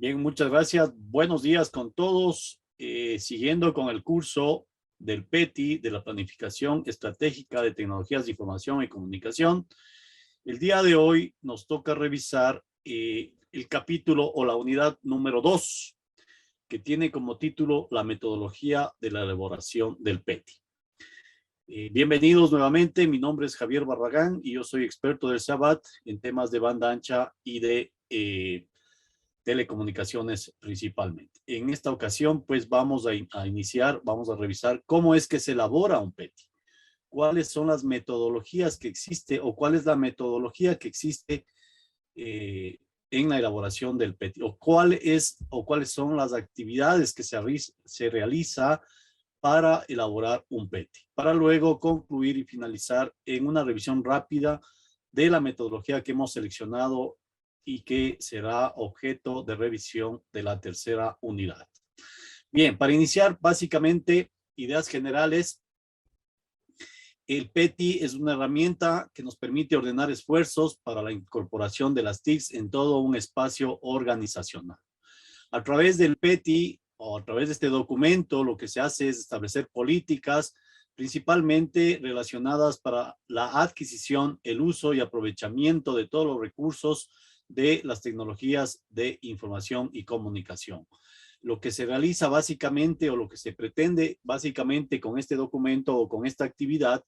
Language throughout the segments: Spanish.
Bien, muchas gracias. Buenos días con todos. Siguiendo con el curso del PETI, de la Planificación Estratégica de Tecnologías de Información y Comunicación. El día de hoy nos toca revisar el capítulo o la unidad número 2, que tiene como título la metodología de la elaboración del PETI. Bienvenidos nuevamente. Mi nombre es Javier Barragán y yo soy experto del SABAT en temas de banda ancha y de telecomunicaciones principalmente. En esta ocasión, pues vamos a iniciar, vamos a revisar cómo es que se elabora un PETI, cuáles son las metodologías que existe o cuál es la metodología que existe en la elaboración del PETI o cuáles son las actividades que se realiza para elaborar un PETI, para luego concluir y finalizar en una revisión rápida de la metodología que hemos seleccionado y que será objeto de revisión de la tercera unidad. Bien, para iniciar, básicamente, ideas generales. El PETI es una herramienta que nos permite ordenar esfuerzos para la incorporación de las TICs en todo un espacio organizacional. A través del PETI o a través de este documento, lo que se hace es establecer políticas principalmente relacionadas para la adquisición, el uso y aprovechamiento de todos los recursos de las tecnologías de información y comunicación. Lo que se realiza básicamente o lo que se pretende básicamente con este documento o con esta actividad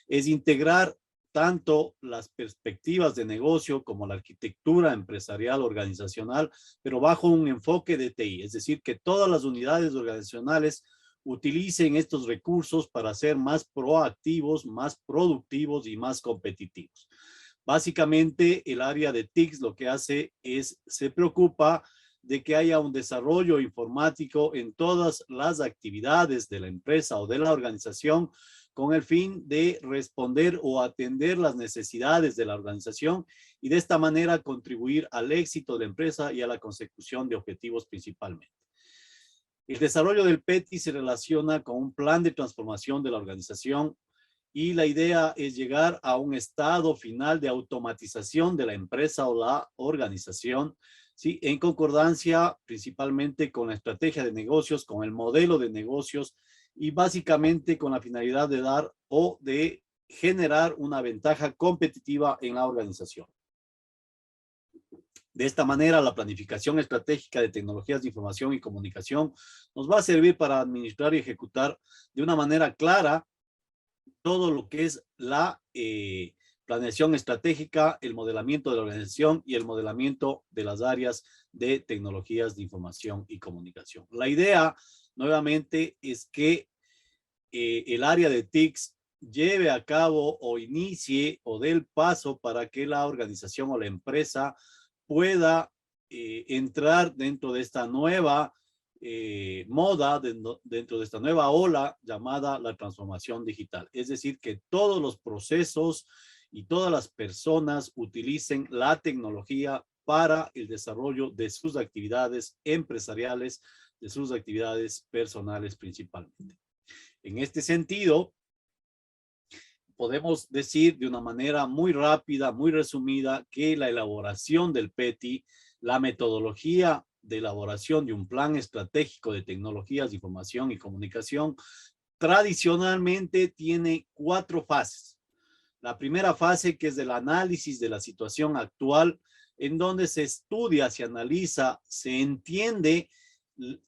es integrar tanto las perspectivas de negocio como la arquitectura empresarial organizacional, pero bajo un enfoque de TI, es decir, que todas las unidades organizacionales utilicen estos recursos para ser más proactivos, más productivos y más competitivos. Básicamente, el área de TICS lo que hace es, se preocupa de que haya un desarrollo informático en todas las actividades de la empresa o de la organización con el fin de responder o atender las necesidades de la organización y de esta manera contribuir al éxito de la empresa y a la consecución de objetivos principalmente. El desarrollo del PETI se relaciona con un plan de transformación de la organización y la idea es llegar a un estado final de automatización de la empresa o la organización, ¿sí? En concordancia principalmente con la estrategia de negocios, con el modelo de negocios y básicamente con la finalidad de dar o de generar una ventaja competitiva en la organización. De esta manera, la planificación estratégica de tecnologías de información y comunicación nos va a servir para administrar y ejecutar de una manera clara todo lo que es la planeación estratégica, el modelamiento de la organización y el modelamiento de las áreas de tecnologías de información y comunicación. La idea, nuevamente, es que el área de TICS lleve a cabo o inicie o dé el paso para que la organización o la empresa pueda entrar dentro de esta nueva moda, dentro de esta nueva ola llamada la transformación digital. Es decir, que todos los procesos y todas las personas utilicen la tecnología para el desarrollo de sus actividades empresariales, de sus actividades personales principalmente. En este sentido, podemos decir de una manera muy rápida, muy resumida, que la elaboración del PETI, la metodología de elaboración de un plan estratégico de tecnologías de información y comunicación, tradicionalmente tiene 4 fases. La primera fase, que es del análisis de la situación actual, en donde se estudia, se analiza, se entiende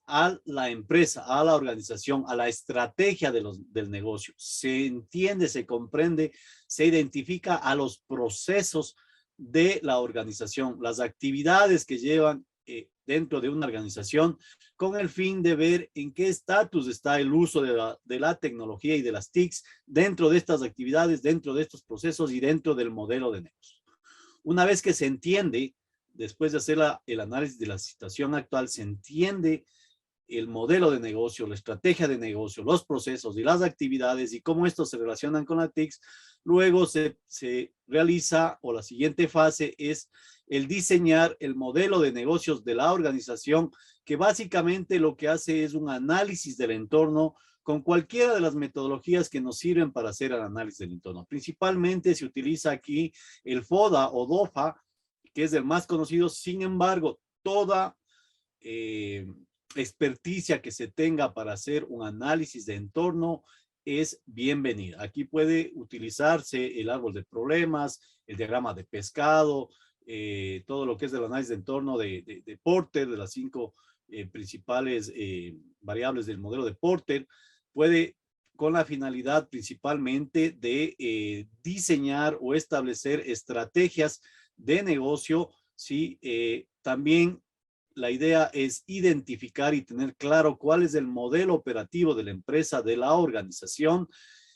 a la empresa, a la organización, a la estrategia del negocio. Se entiende, se comprende, se identifica a los procesos de la organización, las actividades que llevan dentro de una organización con el fin de ver en qué estatus está el uso de la tecnología y de las TICs dentro de estas actividades, dentro de estos procesos y dentro del modelo de negocio. Una vez que se entiende, después de hacer el análisis de la situación actual, se entiende el modelo de negocio, la estrategia de negocio, los procesos y las actividades y cómo estos se relacionan con la TICS, luego se realiza, o la siguiente fase es el diseñar el modelo de negocios de la organización, que básicamente lo que hace es un análisis del entorno con cualquiera de las metodologías que nos sirven para hacer el análisis del entorno. Principalmente se utiliza aquí el FODA o DOFA, que es el más conocido. Sin embargo, toda experticia que se tenga para hacer un análisis de entorno es bienvenida. Aquí puede utilizarse el árbol de problemas, el diagrama de pescado, todo lo que es el análisis de entorno de Porter, de las 5 principales variables del modelo de Porter, puede con la finalidad principalmente de diseñar o establecer estrategias de negocio, ¿sí? También la idea es identificar y tener claro cuál es el modelo operativo de la empresa, de la organización,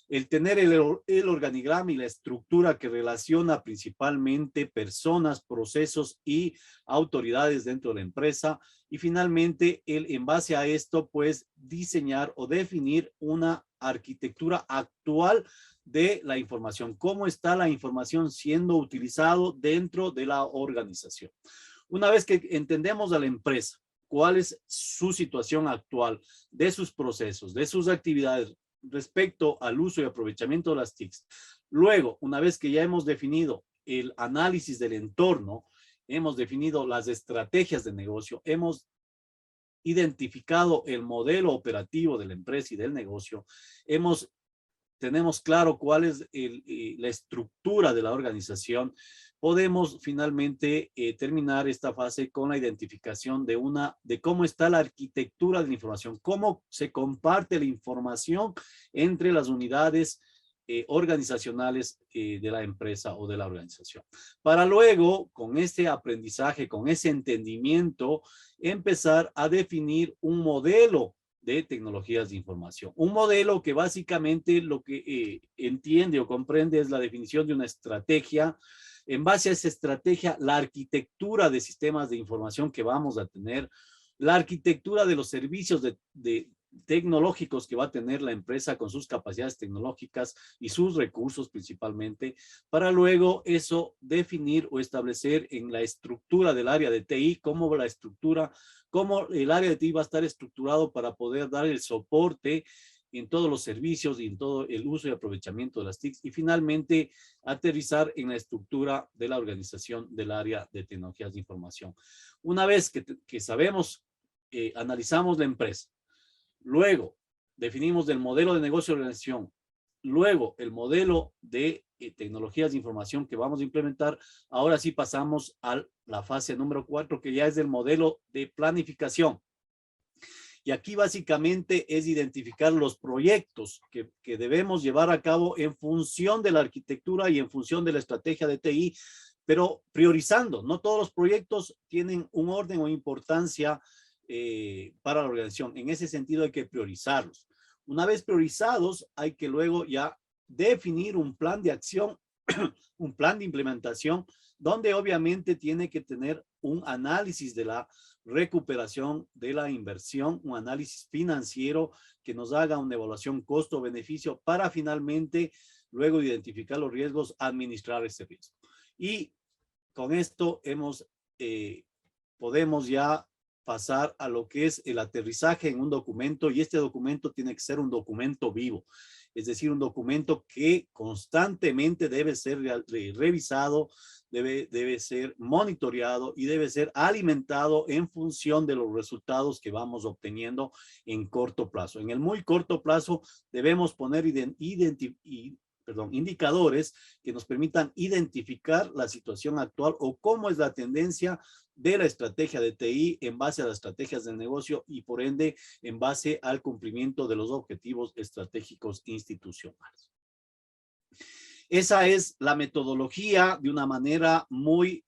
el tener el organigrama y la estructura que relaciona principalmente personas, procesos y autoridades dentro de la empresa. Y finalmente, en base a esto, pues diseñar o definir una arquitectura actual de la información. ¿Cómo está la información siendo utilizado dentro de la organización? Una vez que entendemos a la empresa, cuál es su situación actual, de sus procesos, de sus actividades respecto al uso y aprovechamiento de las TICs. Luego, una vez que ya hemos definido el análisis del entorno, hemos definido las estrategias de negocio, hemos identificado el modelo operativo de la empresa y del negocio, tenemos claro cuál es la estructura de la organización, podemos finalmente terminar esta fase con la identificación de cómo está la arquitectura de la información, cómo se comparte la información entre las unidades organizacionales de la empresa o de la organización. Para luego, con este aprendizaje, con ese entendimiento, empezar a definir un modelo de tecnologías de información. Un modelo que básicamente lo que entiende o comprende es la definición de una estrategia. En base a esa estrategia, la arquitectura de sistemas de información que vamos a tener, la arquitectura de los servicios tecnológicos que va a tener la empresa con sus capacidades tecnológicas y sus recursos principalmente, para luego eso definir o establecer en la estructura del área de TI, cómo el área de TI va a estar estructurado para poder dar el soporte en todos los servicios y en todo el uso y aprovechamiento de las TICs, y finalmente aterrizar en la estructura de la organización del área de tecnologías de información. Una vez que sabemos, analizamos la empresa, luego definimos el modelo de negocio de organización, luego el modelo de tecnologías de información que vamos a implementar, ahora sí pasamos a la fase número 4, que ya es el modelo de planificación. Y aquí básicamente es identificar los proyectos que debemos llevar a cabo en función de la arquitectura y en función de la estrategia de TI, pero priorizando. No todos los proyectos tienen un orden o importancia para la organización. En ese sentido hay que priorizarlos. Una vez priorizados, hay que luego ya definir un plan de acción, un plan de implementación, donde obviamente tiene que tener un análisis de la recuperación de la inversión, un análisis financiero que nos haga una evaluación costo-beneficio para finalmente luego identificar los riesgos, administrar ese riesgo. Y con esto podemos ya pasar a lo que es el aterrizaje en un documento, y este documento tiene que ser un documento vivo, es decir, un documento que constantemente debe ser revisado, debe ser monitoreado y debe ser alimentado en función de los resultados que vamos obteniendo en corto plazo. En el muy corto plazo debemos poner indicadores que nos permitan identificar la situación actual o cómo es la tendencia de la estrategia de TI en base a las estrategias del negocio y por ende en base al cumplimiento de los objetivos estratégicos institucionales. Esa es la metodología de una manera muy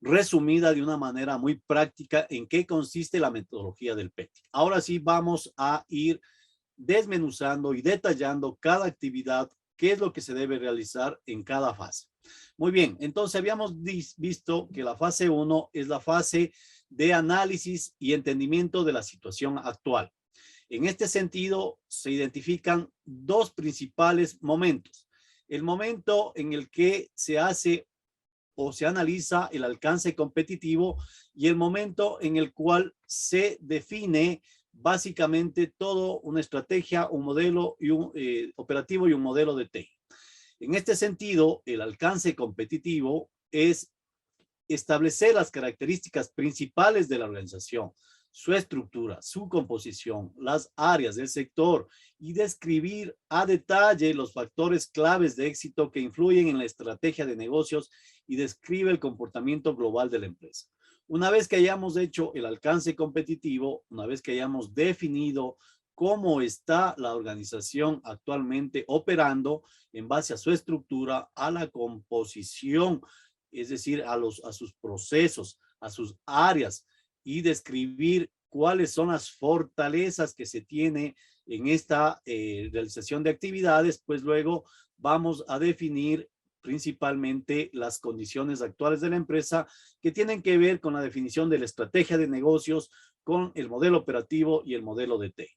resumida, de una manera muy práctica, en qué consiste la metodología del PETI. Ahora sí vamos a ir desmenuzando y detallando cada actividad, qué es lo que se debe realizar en cada fase. Muy bien, entonces habíamos visto que la fase 1 es la fase de análisis y entendimiento de la situación actual. En este sentido, se identifican dos principales momentos. El momento en el que se hace o se analiza el alcance competitivo y el momento en el cual se define básicamente todo una estrategia, un modelo y un operativo y un modelo de TI. En este sentido, el alcance competitivo es establecer las características principales de la organización, su estructura, su composición, las áreas del sector y describir a detalle los factores claves de éxito que influyen en la estrategia de negocios y describe el comportamiento global de la empresa. Una vez que hayamos hecho el alcance competitivo, una vez que hayamos definido cómo está la organización actualmente operando en base a su estructura, a la composición, es decir, a sus procesos, a sus áreas, y describir cuáles son las fortalezas que se tiene en esta realización de actividades, pues luego vamos a definir principalmente las condiciones actuales de la empresa que tienen que ver con la definición de la estrategia de negocios, con el modelo operativo y el modelo de T.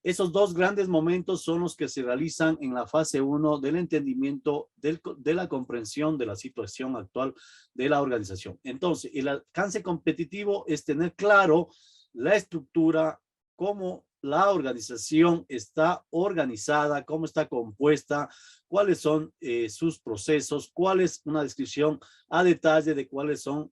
Esos dos grandes momentos son los que se realizan en la fase 1 del entendimiento de la comprensión de la situación actual de la organización. Entonces, el alcance competitivo es tener claro la estructura, cómo la organización está organizada, cómo está compuesta, cuáles son sus procesos, cuál es una descripción a detalle de cuáles son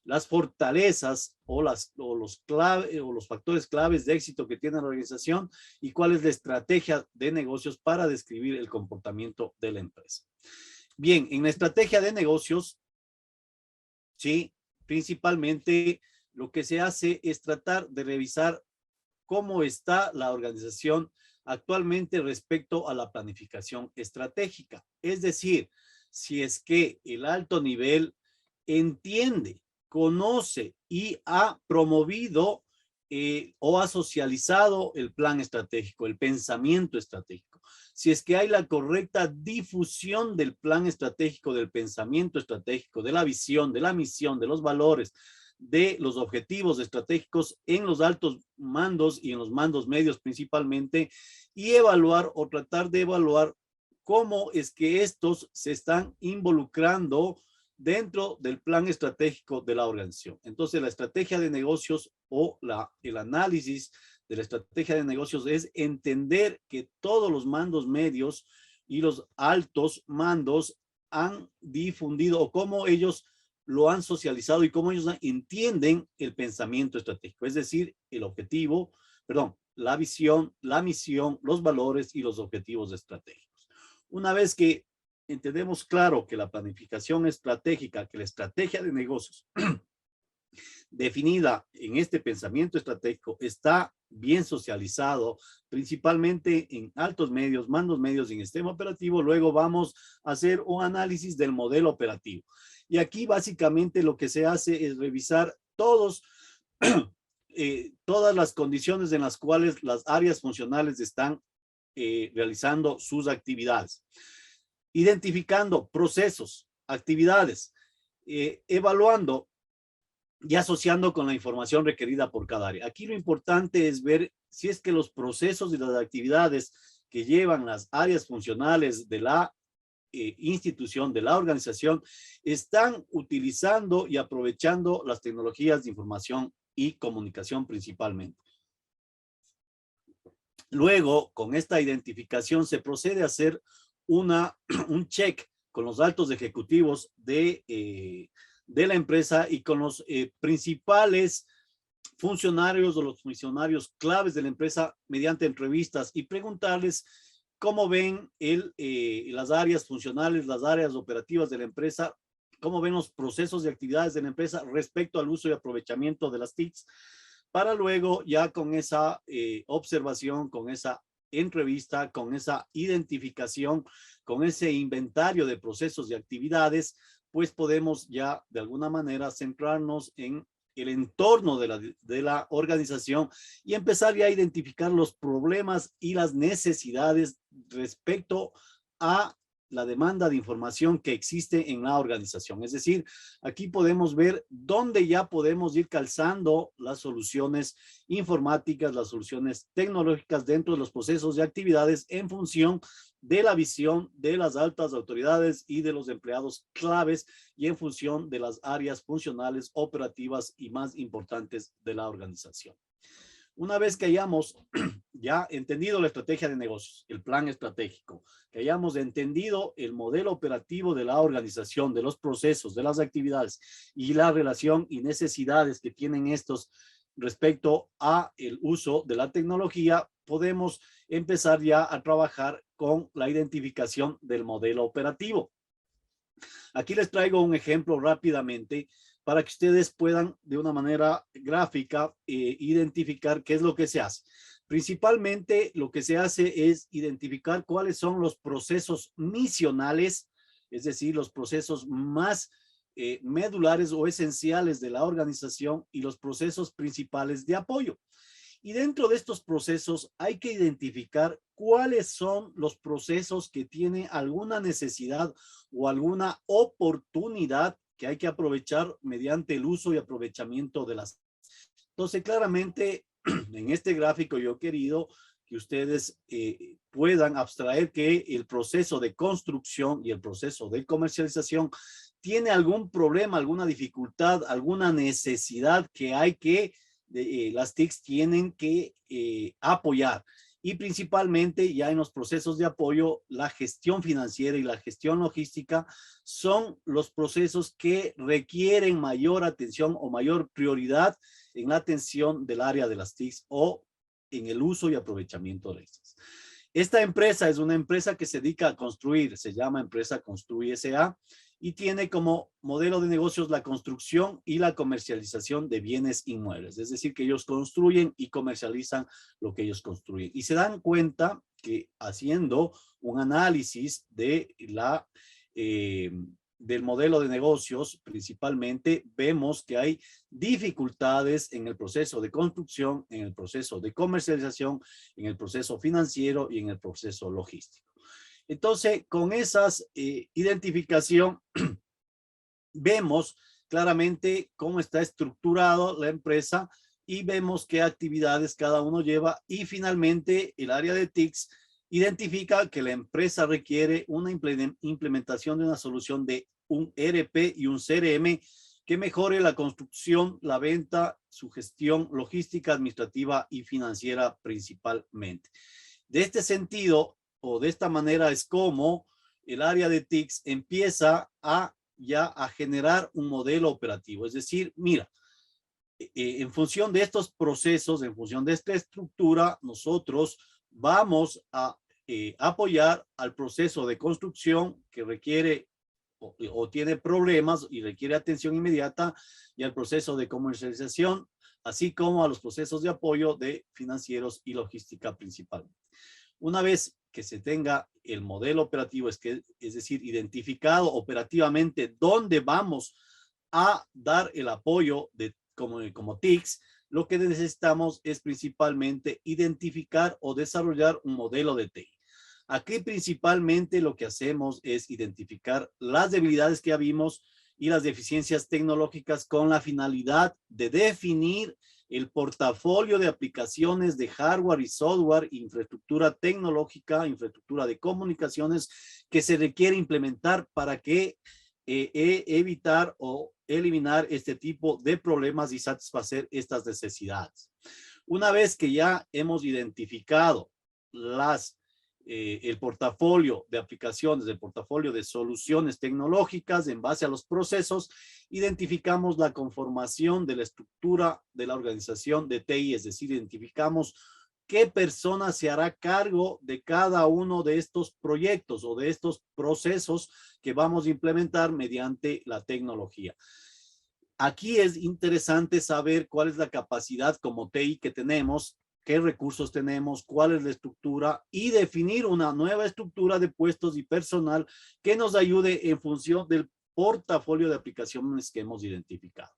las fortalezas o los factores claves de éxito que tiene la organización y cuál es la estrategia de negocios para describir el comportamiento de la empresa. Bien, en la estrategia de negocios, sí, principalmente lo que se hace es tratar de revisar cómo está la organización actualmente respecto a la planificación estratégica. Es decir, si es que el alto nivel entiende, conoce y ha promovido o ha socializado el plan estratégico, el pensamiento estratégico. Si es que hay la correcta difusión del plan estratégico, del pensamiento estratégico, de la visión, de la misión, de los valores, de los objetivos estratégicos en los altos mandos y en los mandos medios principalmente, y evaluar o tratar de evaluar cómo es que estos se están involucrando dentro del plan estratégico de la organización. Entonces, la estrategia de negocios o el análisis de la estrategia de negocios es entender que todos los mandos medios y los altos mandos han difundido o cómo ellos lo han socializado y cómo ellos entienden el pensamiento estratégico, es decir, el objetivo, perdón, la visión, la misión, los valores y los objetivos estratégicos. Una vez que entendemos claro que la planificación estratégica, que la estrategia de negocios definida en este pensamiento estratégico está bien socializado, principalmente en altos medios, mandos medios y en sistema operativo, luego vamos a hacer un análisis del modelo operativo. Y aquí básicamente lo que se hace es revisar todas las condiciones en las cuales las áreas funcionales están realizando sus actividades, identificando procesos, actividades, evaluando y asociando con la información requerida por cada área. Aquí lo importante es ver si es que los procesos y las actividades que llevan las áreas funcionales de la institución, de la organización, están utilizando y aprovechando las tecnologías de información y comunicación principalmente. Luego, con esta identificación se procede a hacer un check con los altos ejecutivos de la empresa y con los principales funcionarios o los funcionarios claves de la empresa mediante entrevistas y preguntarles cómo ven las áreas funcionales, las áreas operativas de la empresa, cómo ven los procesos y actividades de la empresa respecto al uso y aprovechamiento de las TICs, para luego ya con esa observación, con esa entrevista, con esa identificación, con ese inventario de procesos y actividades, pues podemos ya de alguna manera centrarnos en el entorno de la organización y empezar ya a identificar los problemas y las necesidades respecto a la demanda de información que existe en la organización. Es decir, aquí podemos ver dónde ya podemos ir calzando las soluciones informáticas, las soluciones tecnológicas dentro de los procesos y actividades en función de la visión de las altas autoridades y de los empleados claves y en función de las áreas funcionales, operativas y más importantes de la organización. Una vez que hayamos ya entendido la estrategia de negocios, el plan estratégico, que hayamos entendido el modelo operativo de la organización, de los procesos, de las actividades y la relación y necesidades que tienen estos respecto a el uso de la tecnología, podemos empezar ya a trabajar con la identificación del modelo operativo. Aquí les traigo un ejemplo rápidamente para que ustedes puedan de una manera gráfica identificar qué es lo que se hace. Principalmente lo que se hace es identificar cuáles son los procesos misionales, es decir, los procesos más medulares o esenciales de la organización y los procesos principales de apoyo. Y dentro de estos procesos hay que identificar cuáles son los procesos que tienen alguna necesidad o alguna oportunidad que hay que aprovechar mediante el uso y aprovechamiento de las. Entonces, claramente, en este gráfico yo he querido que ustedes puedan abstraer que el proceso de construcción y el proceso de comercialización tiene algún problema, alguna dificultad, alguna necesidad que hay que las TICs tienen que apoyar. Y principalmente ya en los procesos de apoyo, la gestión financiera y la gestión logística son los procesos que requieren mayor atención o mayor prioridad en la atención del área de las TICs o en el uso y aprovechamiento de estas. Esta empresa es una empresa que se dedica a construir, se llama empresa Construye S.A. y tiene como modelo de negocios la construcción y la comercialización de bienes inmuebles. Es decir, que ellos construyen y comercializan lo que ellos construyen. Y se dan cuenta que haciendo un análisis de del modelo de negocios, principalmente, vemos que hay dificultades en el proceso de construcción, en el proceso de comercialización, en el proceso financiero y en el proceso logístico. Entonces, con esas identificación, vemos claramente cómo está estructurado la empresa y vemos qué actividades cada uno lleva y finalmente el área de TICs identifica que la empresa requiere una implementación de una solución de un ERP y un CRM que mejore la construcción, la venta, su gestión logística, administrativa y financiera principalmente. De este sentido, o de esta manera es como el área de TICs empieza ya a generar un modelo operativo. Es decir, mira, en función de estos procesos, en función de esta estructura, nosotros vamos a apoyar al proceso de construcción que requiere o tiene problemas y requiere atención inmediata y al proceso de comercialización, así como a los procesos de apoyo de financieros y logística principalmente. Una vez que se tenga el modelo operativo, es decir, identificado operativamente dónde vamos a dar el apoyo como TICs, lo que necesitamos es principalmente identificar o desarrollar un modelo de TI. Aquí principalmente lo que hacemos es identificar las debilidades que ya vimos y las deficiencias tecnológicas con la finalidad de definir el portafolio de aplicaciones de hardware y software, infraestructura tecnológica, infraestructura de comunicaciones que se requiere implementar para que evitar o eliminar este tipo de problemas y satisfacer estas necesidades. Una vez que ya hemos identificado el portafolio de aplicaciones, el portafolio de soluciones tecnológicas en base a los procesos, identificamos la conformación de la estructura de la organización de TI, es decir, identificamos qué persona se hará cargo de cada uno de estos proyectos o de estos procesos que vamos a implementar mediante la tecnología. Aquí es interesante saber cuál es la capacidad como TI que tenemos, qué recursos tenemos, cuál es la estructura y definir una nueva estructura de puestos y personal que nos ayude en función del portafolio de aplicaciones que hemos identificado.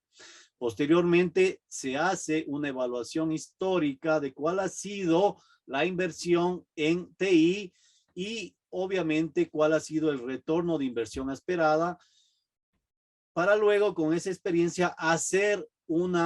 Posteriormente se hace una evaluación histórica de cuál ha sido la inversión en TI y obviamente cuál ha sido el retorno de inversión esperada para luego con esa experiencia hacer un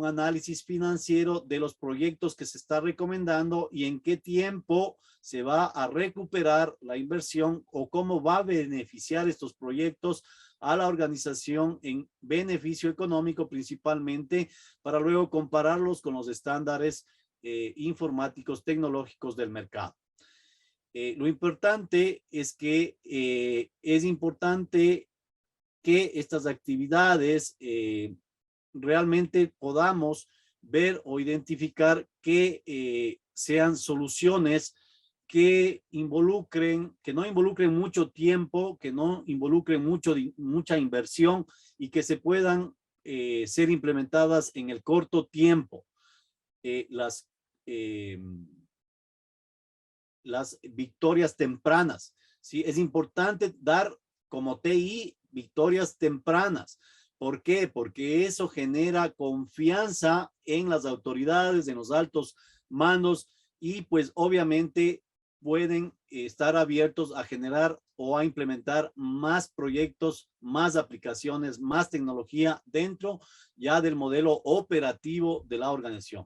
análisis financiero de los proyectos que se está recomendando y en qué tiempo se va a recuperar la inversión o cómo va a beneficiar estos proyectos a la organización en beneficio económico principalmente, para luego compararlos con los estándares informáticos tecnológicos del mercado. Lo importante es que es importante que estas actividades realmente podamos ver o identificar que sean soluciones que involucren, que no involucren mucho tiempo, que no involucren mucha inversión y que se puedan ser implementadas en el corto tiempo. Las victorias tempranas, ¿sí? Es importante dar como TI victorias tempranas. ¿Por qué? Porque eso genera confianza en las autoridades, en los altos mandos y pues obviamente pueden estar abiertos a generar o a implementar más proyectos, más aplicaciones, más tecnología dentro ya del modelo operativo de la organización.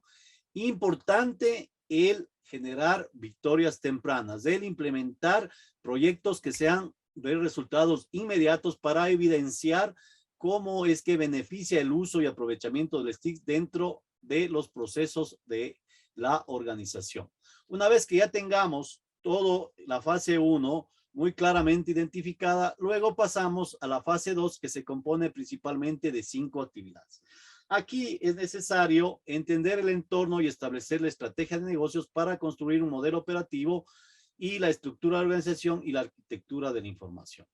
Importante el generar victorias tempranas, el implementar proyectos que sean de resultados inmediatos para evidenciar cómo es que beneficia el uso y aprovechamiento del STIC dentro de los procesos de la organización. Una vez que ya tengamos toda la fase 1 muy claramente identificada, luego pasamos a la fase 2 que se compone principalmente de 5 actividades. Aquí es necesario entender el entorno y establecer la estrategia de negocios para construir un modelo operativo y la estructura de organización y la arquitectura de la información.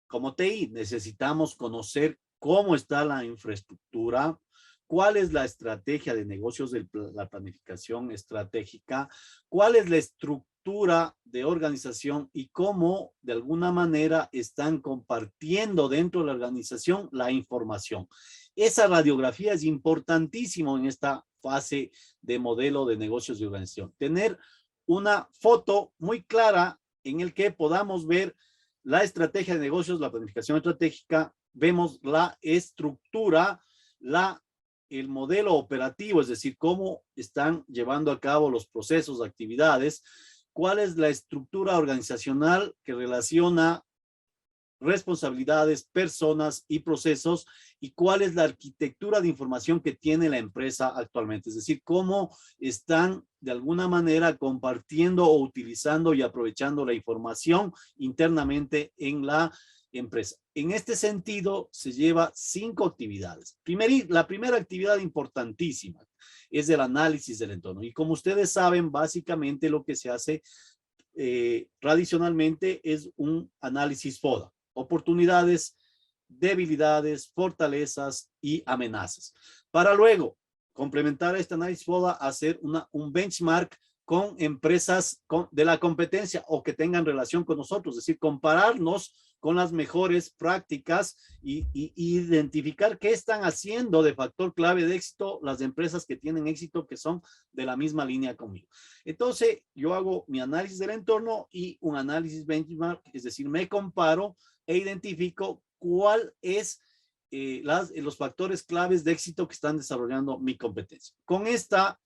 Como TI necesitamos conocer cómo está la infraestructura, cuál es la estrategia de negocios de la planificación estratégica, cuál es la estructura de organización y cómo de alguna manera están compartiendo dentro de la organización la información. Esa radiografía es importantísimo en esta fase de modelo de negocios de organización. Tener una foto muy clara en el que podamos ver la estrategia de negocios, la planificación estratégica, vemos la estructura, el modelo operativo, es decir, cómo están llevando a cabo los procesos, actividades, cuál es la estructura organizacional que relaciona responsabilidades, personas y procesos, y cuál es la arquitectura de información que tiene la empresa actualmente, es decir, cómo están de alguna manera compartiendo o utilizando y aprovechando la información internamente en la empresa. En este sentido, se lleva 5 actividades. La primera actividad importantísima es el análisis del entorno, y como ustedes saben, básicamente lo que se hace tradicionalmente es un análisis FODA. Oportunidades, debilidades, fortalezas y amenazas. Para luego complementar este análisis FODA, hacer un benchmark con empresas de la competencia o que tengan relación con nosotros, es decir, compararnos con las mejores prácticas y identificar qué están haciendo de factor clave de éxito las empresas que tienen éxito, que son de la misma línea conmigo. Entonces, yo hago mi análisis del entorno y un análisis benchmark, es decir, me comparo e identifico cuál es los factores claves de éxito que están desarrollando mi competencia. Con esta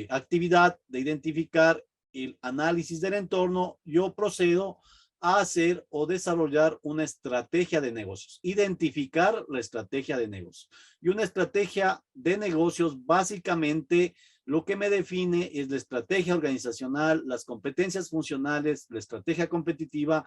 actividad de identificar el análisis del entorno, yo procedo a hacer o desarrollar una estrategia de negocios, identificar la estrategia de negocios. Y una estrategia de negocios básicamente lo que me define es la estrategia organizacional, las competencias funcionales, la estrategia competitiva,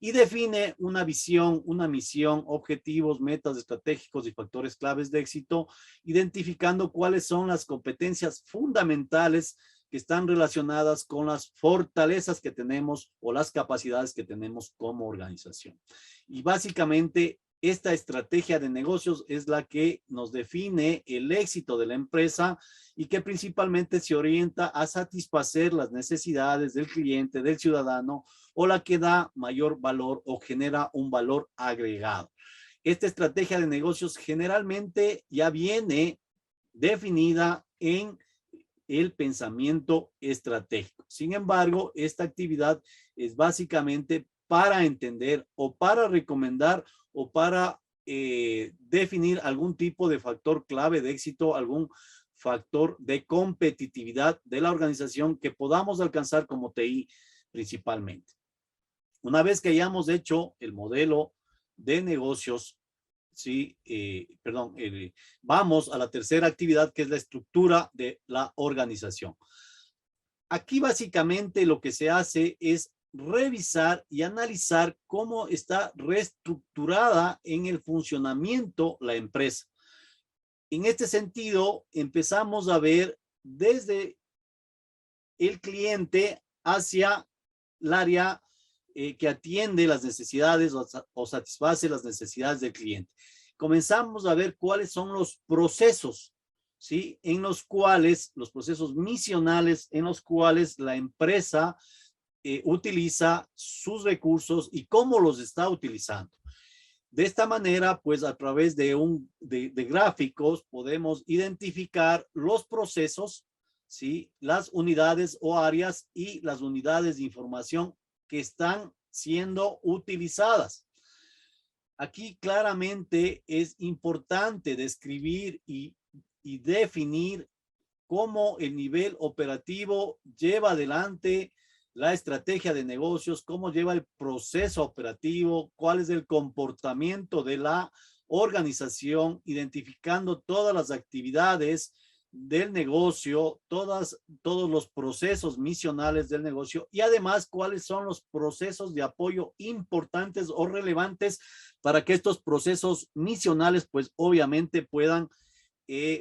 y define una visión, una misión, objetivos, metas estratégicos y factores claves de éxito, identificando cuáles son las competencias fundamentales que están relacionadas con las fortalezas que tenemos o las capacidades que tenemos como organización. Y básicamente esta estrategia de negocios es la que nos define el éxito de la empresa y que principalmente se orienta a satisfacer las necesidades del cliente, del ciudadano, o la que da mayor valor o genera un valor agregado. Esta estrategia de negocios generalmente ya viene definida en el pensamiento estratégico. Sin embargo, esta actividad es básicamente para entender o para recomendar o para definir algún tipo de factor clave de éxito, algún factor de competitividad de la organización que podamos alcanzar como TI principalmente. Una vez que hayamos hecho el modelo de negocios, ¿sí? Vamos a la tercera actividad, que es la estructura de la organización. Aquí básicamente lo que se hace es revisar y analizar cómo está reestructurada en el funcionamiento la empresa. En este sentido, empezamos a ver desde el cliente hacia el área que atiende las necesidades o satisface las necesidades del cliente. Comenzamos a ver cuáles son los procesos, ¿sí? En los cuales, los procesos misionales en los cuales la empresa utiliza sus recursos y cómo los está utilizando. De esta manera, pues a través de gráficos podemos identificar los procesos, ¿sí? Las unidades o áreas y las unidades de información que están siendo utilizadas. Aquí claramente es importante describir y definir cómo el nivel operativo lleva adelante la estrategia de negocios, cómo lleva el proceso operativo, cuál es el comportamiento de la organización, identificando todas las actividades del negocio, todos los procesos misionales del negocio y además cuáles son los procesos de apoyo importantes o relevantes para que estos procesos misionales pues obviamente puedan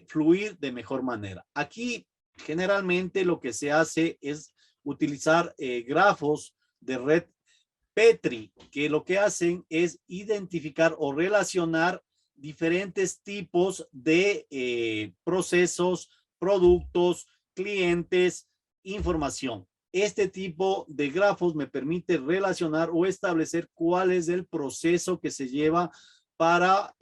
fluir de mejor manera. Aquí generalmente lo que se hace es utilizar grafos de red Petri, que lo que hacen es identificar o relacionar diferentes tipos de procesos, productos, clientes, información. Este tipo de grafos me permite relacionar o establecer cuál es el proceso que se lleva para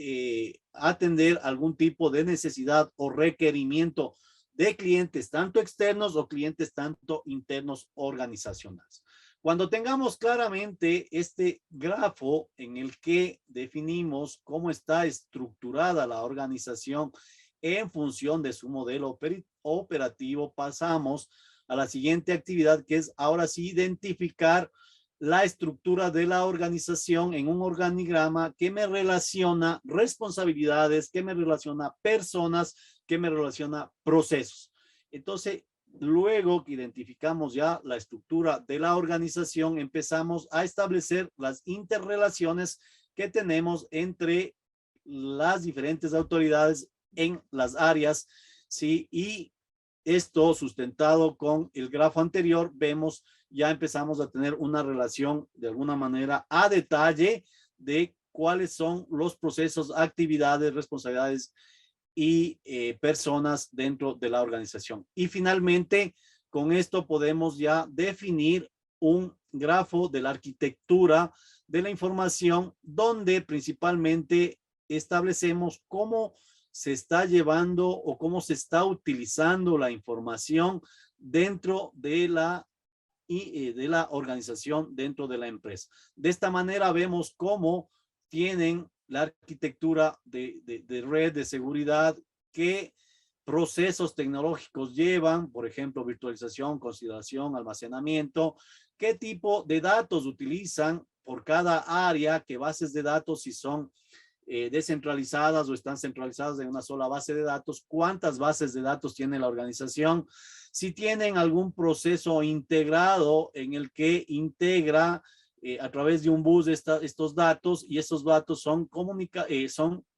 atender algún tipo de necesidad o requerimiento de clientes, tanto externos o clientes tanto internos organizacionales. Cuando tengamos claramente este grafo en el que definimos cómo está estructurada la organización en función de su modelo operativo, pasamos a la siguiente actividad, que es ahora sí identificar la estructura de la organización en un organigrama que me relaciona responsabilidades, que me relaciona personas, que me relaciona procesos. Entonces, luego que identificamos ya la estructura de la organización, empezamos a establecer las interrelaciones que tenemos entre las diferentes autoridades en las áreas, ¿sí? Y esto sustentado con el grafo anterior, vemos ya empezamos a tener una relación de alguna manera a detalle de cuáles son los procesos, actividades, responsabilidades y personas dentro de la organización. Y finalmente, con esto podemos ya definir un grafo de la arquitectura de la información donde principalmente establecemos cómo se está llevando o cómo se está utilizando la información dentro de la organización, dentro de la empresa. De esta manera vemos cómo tienen la arquitectura de red de seguridad, qué procesos tecnológicos llevan, por ejemplo, virtualización, consideración, almacenamiento, qué tipo de datos utilizan por cada área, qué bases de datos, si son descentralizadas o están centralizadas en una sola base de datos, cuántas bases de datos tiene la organización, si tienen algún proceso integrado en el que integra a través de un bus estos datos y esos datos son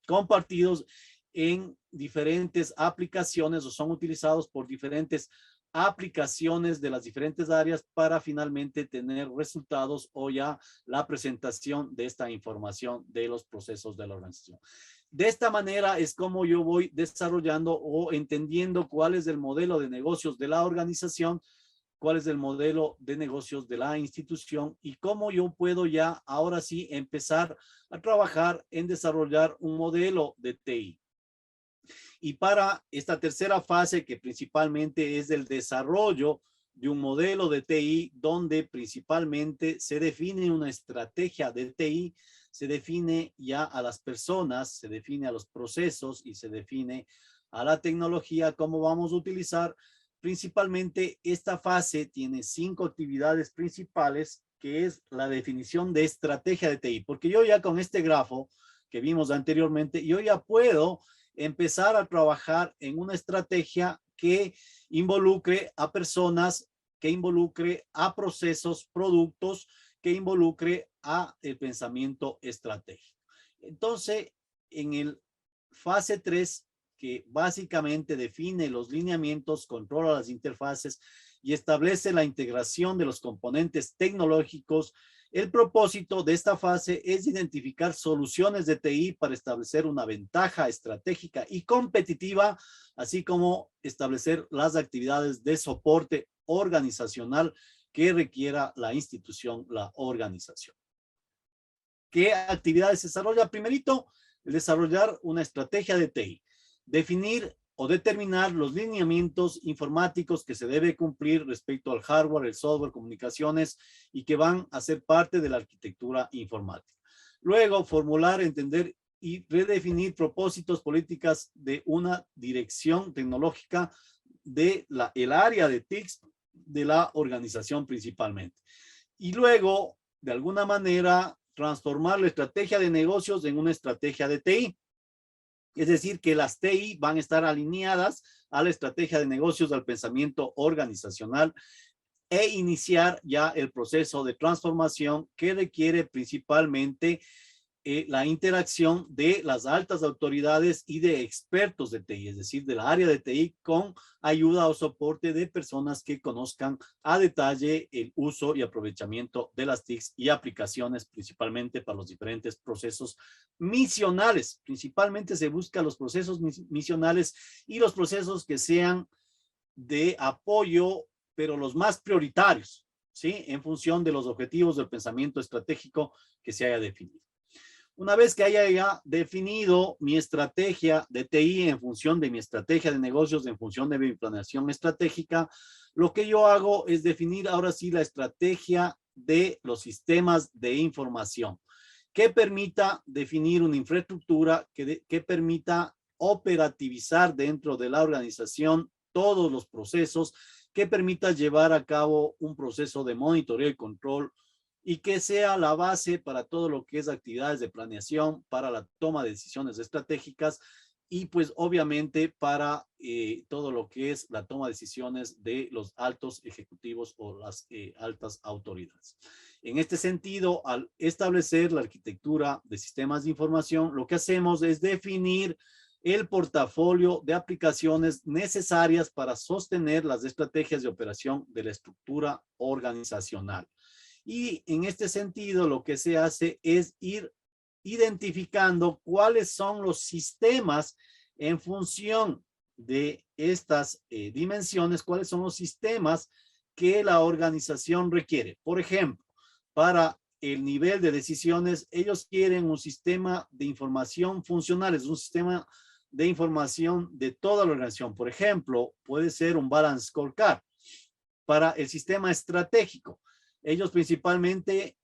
compartidos en diferentes aplicaciones o son utilizados por diferentes aplicaciones de las diferentes áreas para finalmente tener resultados o ya la presentación de esta información de los procesos de la organización. De esta manera es como yo voy desarrollando o entendiendo cuál es el modelo de negocios de la organización, cuál es el modelo de negocios de la institución y cómo yo puedo ya ahora sí empezar a trabajar en desarrollar un modelo de TI. Y para esta tercera fase, que principalmente es el desarrollo de un modelo de TI, donde principalmente se define una estrategia de TI, se define ya a las personas, se define a los procesos y se define a la tecnología, cómo vamos a utilizar. Principalmente esta fase tiene 5 actividades principales que es la definición de estrategia de TI, porque yo ya con este grafo que vimos anteriormente, yo ya puedo empezar a trabajar en una estrategia que involucre a personas, que involucre a procesos, productos, que involucre a el pensamiento estratégico. Entonces, en el fase 3, que básicamente define los lineamientos, controla las interfaces y establece la integración de los componentes tecnológicos. El propósito de esta fase es identificar soluciones de TI para establecer una ventaja estratégica y competitiva, así como establecer las actividades de soporte organizacional que requiera la institución, la organización. ¿Qué actividades se desarrolla? Primerito, desarrollar una estrategia de TI, definir o determinar los lineamientos informáticos que se debe cumplir respecto al hardware, el software, comunicaciones y que van a ser parte de la arquitectura informática. Luego, formular, entender y redefinir propósitos, políticas de una dirección tecnológica de el área de TICs de la organización principalmente. Y luego, de alguna manera, transformar la estrategia de negocios en una estrategia de TI. Es decir, que las TI van a estar alineadas a la estrategia de negocios, al pensamiento organizacional e iniciar ya el proceso de transformación que requiere principalmente la interacción de las altas autoridades y de expertos de TI, es decir, de la área de TI, con ayuda o soporte de personas que conozcan a detalle el uso y aprovechamiento de las TICs y aplicaciones, principalmente para los diferentes procesos misionales. Principalmente se busca los procesos misionales y los procesos que sean de apoyo, pero los más prioritarios, ¿sí? En función de los objetivos del pensamiento estratégico que se haya definido. Una vez que haya ya definido mi estrategia de TI en función de mi estrategia de negocios, en función de mi planeación estratégica, lo que yo hago es definir ahora sí la estrategia de los sistemas de información, que permita definir una infraestructura que permita operativizar dentro de la organización todos los procesos, que permita llevar a cabo un proceso de monitoreo y control y que sea la base para todo lo que es actividades de planeación, para la toma de decisiones estratégicas y pues obviamente para todo lo que es la toma de decisiones de los altos ejecutivos o las altas autoridades. En este sentido, al establecer la arquitectura de sistemas de información, lo que hacemos es definir el portafolio de aplicaciones necesarias para sostener las estrategias de operación de la estructura organizacional. Y en este sentido, lo que se hace es ir identificando cuáles son los sistemas en función de estas dimensiones, cuáles son los sistemas que la organización requiere. Por ejemplo, para el nivel de decisiones, ellos quieren un sistema de información funcional, es un sistema de información de toda la organización. Por ejemplo, puede ser un balance scorecard. Para el sistema estratégico, ellos principalmente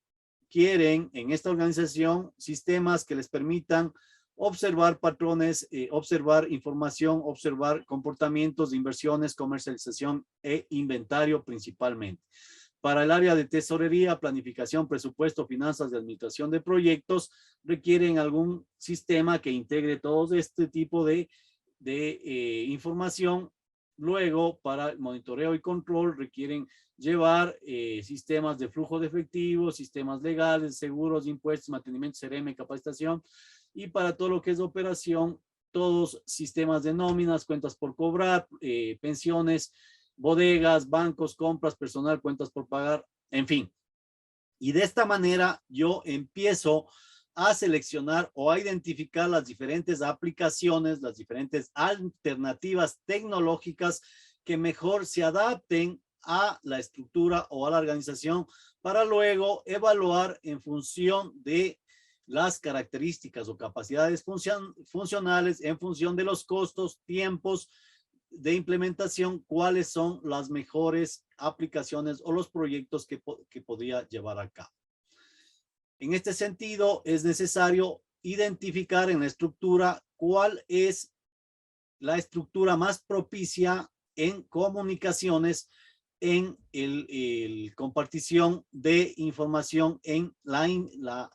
quieren en esta organización sistemas que les permitan observar patrones, observar información, observar comportamientos de inversiones, comercialización e inventario principalmente. Para el área de tesorería, planificación, presupuesto, finanzas y administración de proyectos, requieren algún sistema que integre todo este tipo de información. Luego, para el monitoreo y control, requieren llevar sistemas de flujo de efectivo, sistemas legales, seguros, impuestos, mantenimiento, CRM, capacitación. Y para todo lo que es operación, todos sistemas de nóminas, cuentas por cobrar, pensiones, bodegas, bancos, compras, personal, cuentas por pagar, en fin. Y de esta manera yo empiezo a seleccionar o a identificar las diferentes aplicaciones, las diferentes alternativas tecnológicas que mejor se adapten a la estructura o a la organización para luego evaluar en función de las características o capacidades funcionales, en función de los costos, tiempos de implementación, cuáles son las mejores aplicaciones o los proyectos que podría llevar a cabo. En este sentido, es necesario identificar en la estructura cuál es la estructura más propicia en comunicaciones en el compartición de información en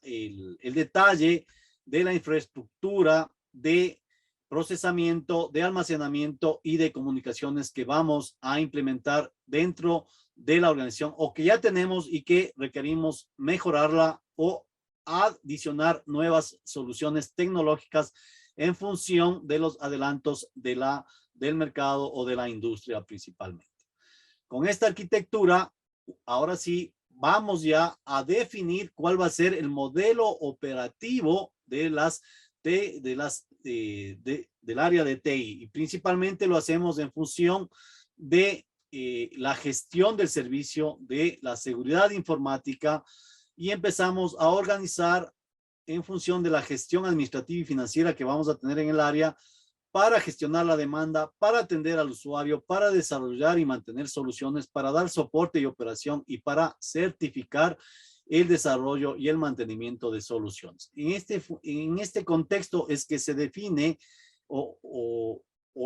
el detalle de la infraestructura de procesamiento, de almacenamiento y de comunicaciones que vamos a implementar dentro de la organización o que ya tenemos y que requerimos mejorarla o adicionar nuevas soluciones tecnológicas en función de los adelantos del mercado o de la industria principalmente. Con esta arquitectura, ahora sí, vamos ya a definir cuál va a ser el modelo operativo del área de TI. Y principalmente lo hacemos en función de la gestión del servicio, de la seguridad informática, y empezamos a organizar en función de la gestión administrativa y financiera que vamos a tener en el área para gestionar la demanda, para atender al usuario, para desarrollar y mantener soluciones, para dar soporte y operación y para certificar el desarrollo y el mantenimiento de soluciones. En este contexto es que se define o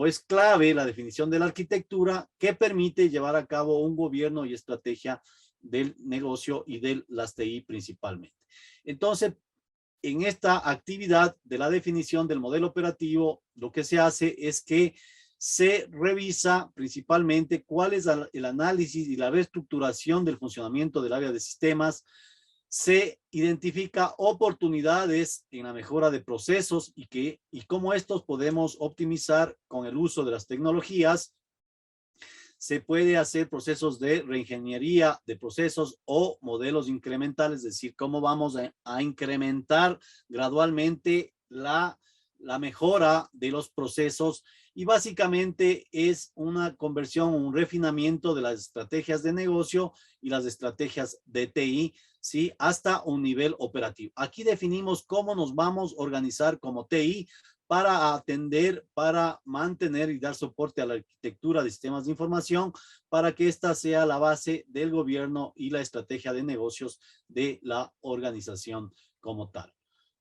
es clave la definición de la arquitectura que permite llevar a cabo un gobierno y estrategia del negocio y de las TI principalmente. Entonces, en esta actividad de la definición del modelo operativo, lo que se hace es que se revisa principalmente cuál es el análisis y la reestructuración del funcionamiento del área de sistemas, se identifica oportunidades en la mejora de procesos y cómo estos podemos optimizar con el uso de las tecnologías. Se puede hacer procesos de reingeniería de procesos o modelos incrementales, es decir, cómo vamos a incrementar gradualmente la mejora de los procesos, y básicamente es una conversión, un refinamiento de las estrategias de negocio y las estrategias de TI, ¿sí? Hasta un nivel operativo. Aquí definimos cómo nos vamos a organizar como TI para atender, para mantener y dar soporte a la arquitectura de sistemas de información, para que esta sea la base del gobierno y la estrategia de negocios de la organización como tal.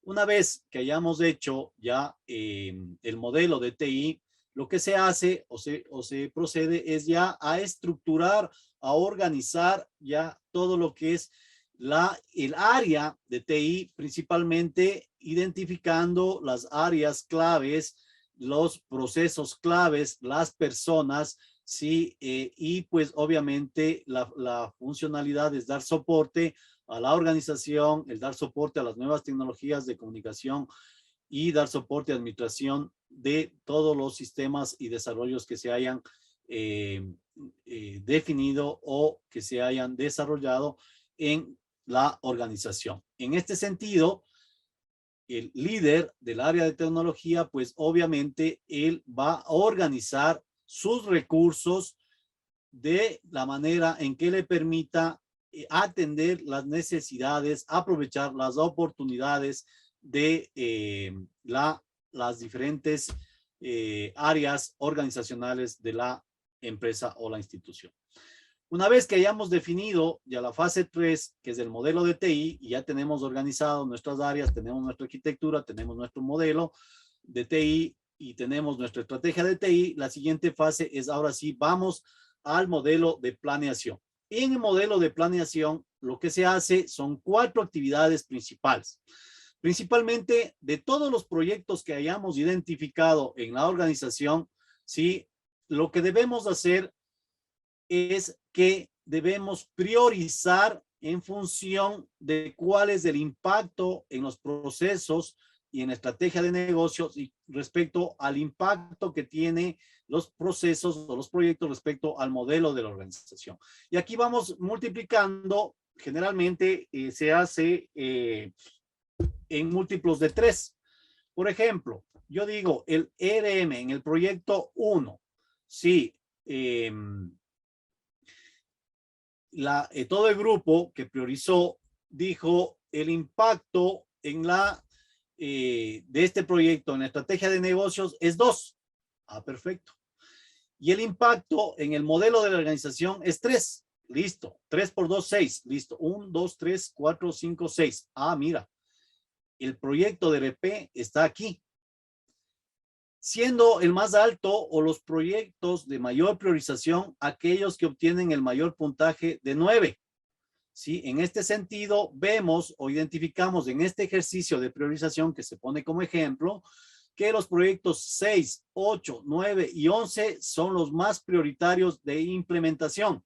Una vez que hayamos hecho ya el modelo de TI, lo que se hace o se procede es ya a estructurar, a organizar ya todo lo que es el área de TI, principalmente identificando las áreas claves, los procesos claves, las personas, ¿sí? Y pues obviamente la funcionalidad es dar soporte a la organización, el dar soporte a las nuevas tecnologías de comunicación y dar soporte a administración de todos los sistemas y desarrollos que se hayan definido o que se hayan desarrollado en la organización. En este sentido, el líder del área de tecnología, pues obviamente él va a organizar sus recursos de la manera en que le permita atender las necesidades, aprovechar las oportunidades de las diferentes áreas organizacionales de la empresa o la institución. Una vez que hayamos definido ya la fase 3, que es el modelo de TI, y ya tenemos organizado nuestras áreas, tenemos nuestra arquitectura, tenemos nuestro modelo de TI y tenemos nuestra estrategia de TI, la siguiente fase es ahora sí, vamos al modelo de planeación. En el modelo de planeación, lo que se hace son 4 actividades principales. Principalmente de todos los proyectos que hayamos identificado en la organización, ¿sí? Lo que debemos hacer es que debemos priorizar en función de cuál es el impacto en los procesos y en la estrategia de negocios y respecto al impacto que tiene los procesos o los proyectos respecto al modelo de la organización. Y aquí vamos multiplicando, generalmente se hace en múltiplos de 3. Por ejemplo, yo digo el ERM en el proyecto 1, sí, todo el grupo que priorizó dijo el impacto en de este proyecto en la estrategia de negocios es 2. Perfecto. Y el impacto en el modelo de la organización es 3. Listo. 3 por 2, 6. Listo. 1, 2, 3, 4, 5, 6. Mira. El proyecto de RP está aquí. siendo el más alto o los proyectos de mayor priorización aquellos que obtienen el mayor puntaje de 9. ¿Sí? En este sentido, vemos o identificamos en este ejercicio de priorización que se pone como ejemplo, que los proyectos 6, 8, 9 y 11 son los más prioritarios de implementación,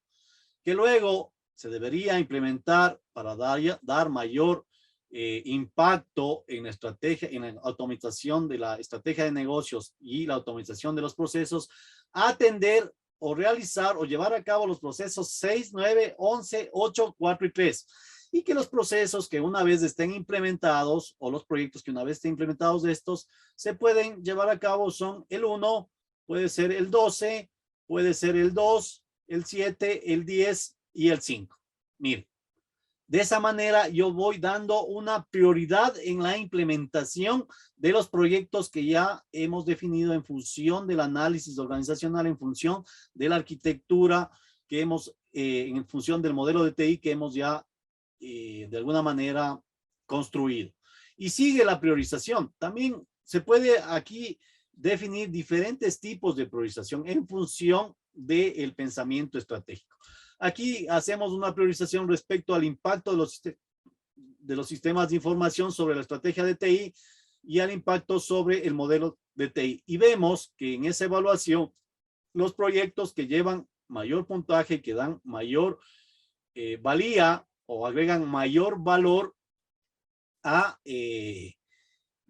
que luego se debería implementar para dar mayor impacto en la estrategia, en la automatización de la estrategia de negocios y la automatización de los procesos, atender o realizar o llevar a cabo los procesos 6, 9, 11, 8, 4 y 3. Y que los procesos que una vez estén implementados o los proyectos que una vez estén implementados de estos se pueden llevar a cabo son el 1, puede ser el 12, puede ser el 2, el 7, el 10 y el 5. Mire, de esa manera yo voy dando una prioridad en la implementación de los proyectos que ya hemos definido en función del análisis organizacional, en función de la arquitectura que hemos, en función del modelo de TI que hemos ya de alguna manera construido. Y sigue la priorización. También se puede aquí definir diferentes tipos de priorización en función del pensamiento estratégico. Aquí hacemos una priorización respecto al impacto de los sistemas de información sobre la estrategia de TI y al impacto sobre el modelo de TI. Y vemos que en esa evaluación, los proyectos que llevan mayor puntaje, que dan mayor valía o agregan mayor valor a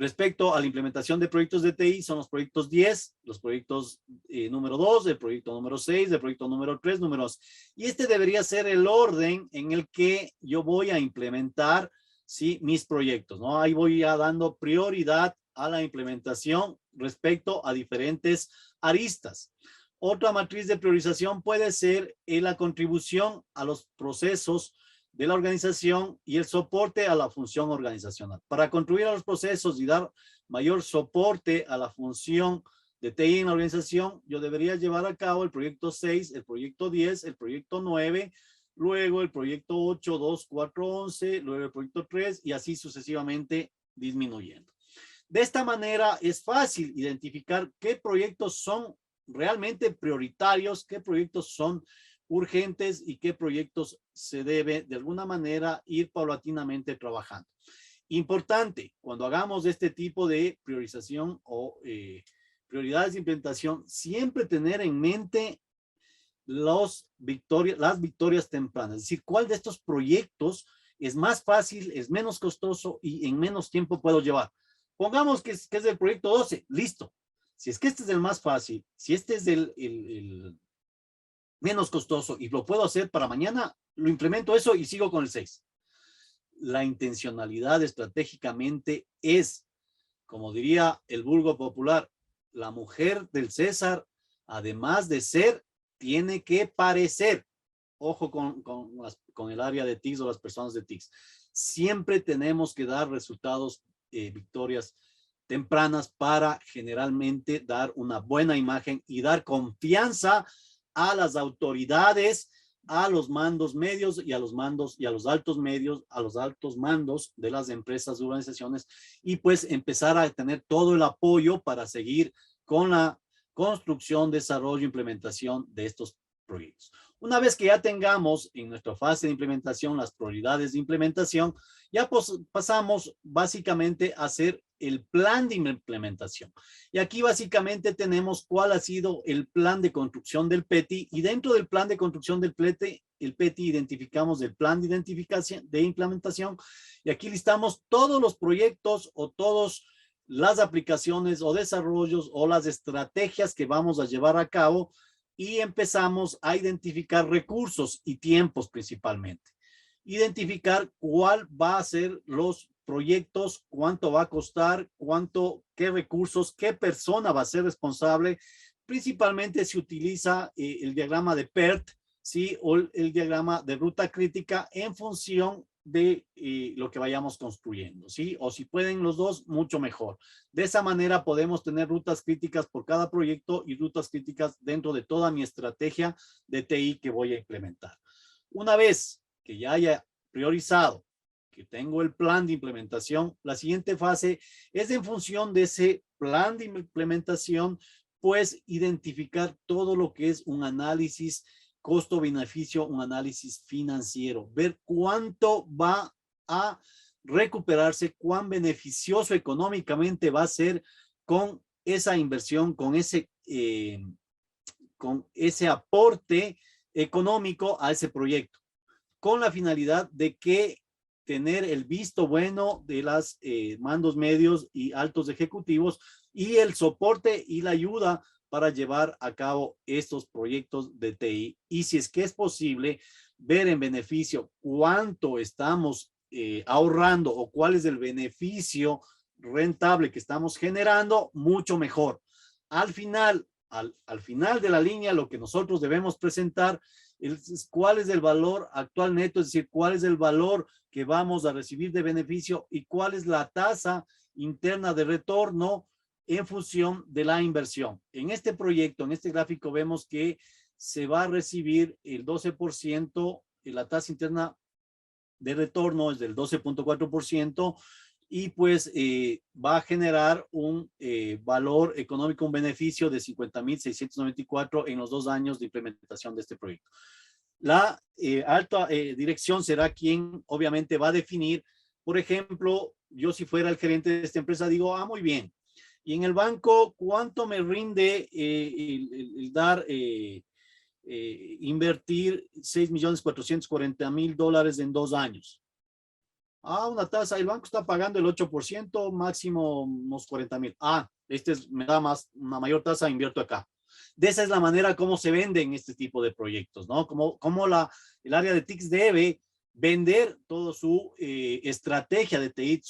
respecto a la implementación de proyectos de TI son los proyectos 10, los proyectos número 2, el proyecto número 6, el proyecto número 3, números. Y este debería ser el orden en el que yo voy a implementar, ¿sí?, mis proyectos, ¿no? Ahí voy ya dando prioridad a la implementación respecto a diferentes aristas. Otra matriz de priorización puede ser la contribución a los procesos de la organización y el soporte a la función organizacional. Para contribuir a los procesos y dar mayor soporte a la función de TI en la organización, yo debería llevar a cabo el proyecto 6, el proyecto 10, el proyecto 9, luego el proyecto 8, 2, 4, 11, luego el proyecto 3 y así sucesivamente disminuyendo. De esta manera es fácil identificar qué proyectos son realmente prioritarios, qué proyectos son urgentes y qué proyectos se debe de alguna manera ir paulatinamente trabajando. Importante, cuando hagamos este tipo de priorización o prioridades de implementación, siempre tener en mente las victorias tempranas, es decir, cuál de estos proyectos es más fácil, es menos costoso y en menos tiempo puedo llevar. Pongamos que es el proyecto 12, listo. Si es que este es el más fácil, si este es el menos costoso y lo puedo hacer para mañana, lo implemento eso y sigo con el 6. La intencionalidad estratégicamente es, como diría el vulgo popular, la mujer del César, además de ser, tiene que parecer. Ojo con el área de TICS o las personas de TICS. Siempre tenemos que dar resultados, victorias tempranas para generalmente dar una buena imagen y dar confianza a las autoridades, a los mandos medios y a los mandos y a los altos medios, a los altos mandos de las empresas, organizaciones, y pues empezar a tener todo el apoyo para seguir con la construcción, desarrollo, implementación de estos proyectos. Una vez que ya tengamos en nuestra fase de implementación las prioridades de implementación, ya pasamos básicamente a hacer el plan de implementación. Y aquí básicamente tenemos cuál ha sido el plan de construcción del PETI y dentro del plan de construcción del PETI identificamos el plan de identificación de implementación y aquí listamos todos los proyectos o todas las aplicaciones o desarrollos o las estrategias que vamos a llevar a cabo y empezamos a identificar recursos y tiempos principalmente. Identificar cuál va a ser los proyectos, cuánto va a costar, qué recursos, qué persona va a ser responsable. Principalmente se utiliza el diagrama de PERT, ¿sí? O el diagrama de ruta crítica en función de lo que vayamos construyendo, ¿sí? O si pueden los dos, mucho mejor. De esa manera podemos tener rutas críticas por cada proyecto y rutas críticas dentro de toda mi estrategia de TI que voy a implementar. Una vez que ya haya priorizado, que tengo el plan de implementación, la siguiente fase es en función de ese plan de implementación, pues identificar todo lo que es un análisis costo-beneficio, un análisis financiero, ver cuánto va a recuperarse, cuán beneficioso económicamente va a ser con esa inversión, con ese aporte económico a ese proyecto, con la finalidad de que tener el visto bueno de los mandos medios y altos ejecutivos y el soporte y la ayuda para llevar a cabo estos proyectos de TI. Y si es que es posible, ver en beneficio cuánto estamos ahorrando o cuál es el beneficio rentable que estamos generando, mucho mejor. Al final de la línea, lo que nosotros debemos presentar es cuál es el valor actual neto, es decir, cuál es el valor que vamos a recibir de beneficio y cuál es la tasa interna de retorno en función de la inversión. En este proyecto, en este gráfico, vemos que se va a recibir el 12%, y la tasa interna de retorno es del 12.4%, y pues va a generar un valor económico, un beneficio de 50.694 en los 2 años de implementación de este proyecto. La alta dirección será quien obviamente va a definir, por ejemplo, yo si fuera el gerente de esta empresa digo, muy bien, y en el banco, ¿cuánto me rinde el dar, invertir $6.440.000 en 2 años? Una tasa, el banco está pagando el 8%, máximo unos 40.000. Me da una mayor tasa, invierto acá. De esa es la manera como se venden este tipo de proyectos, ¿no? Como el área de TICS debe vender toda su estrategia de TI,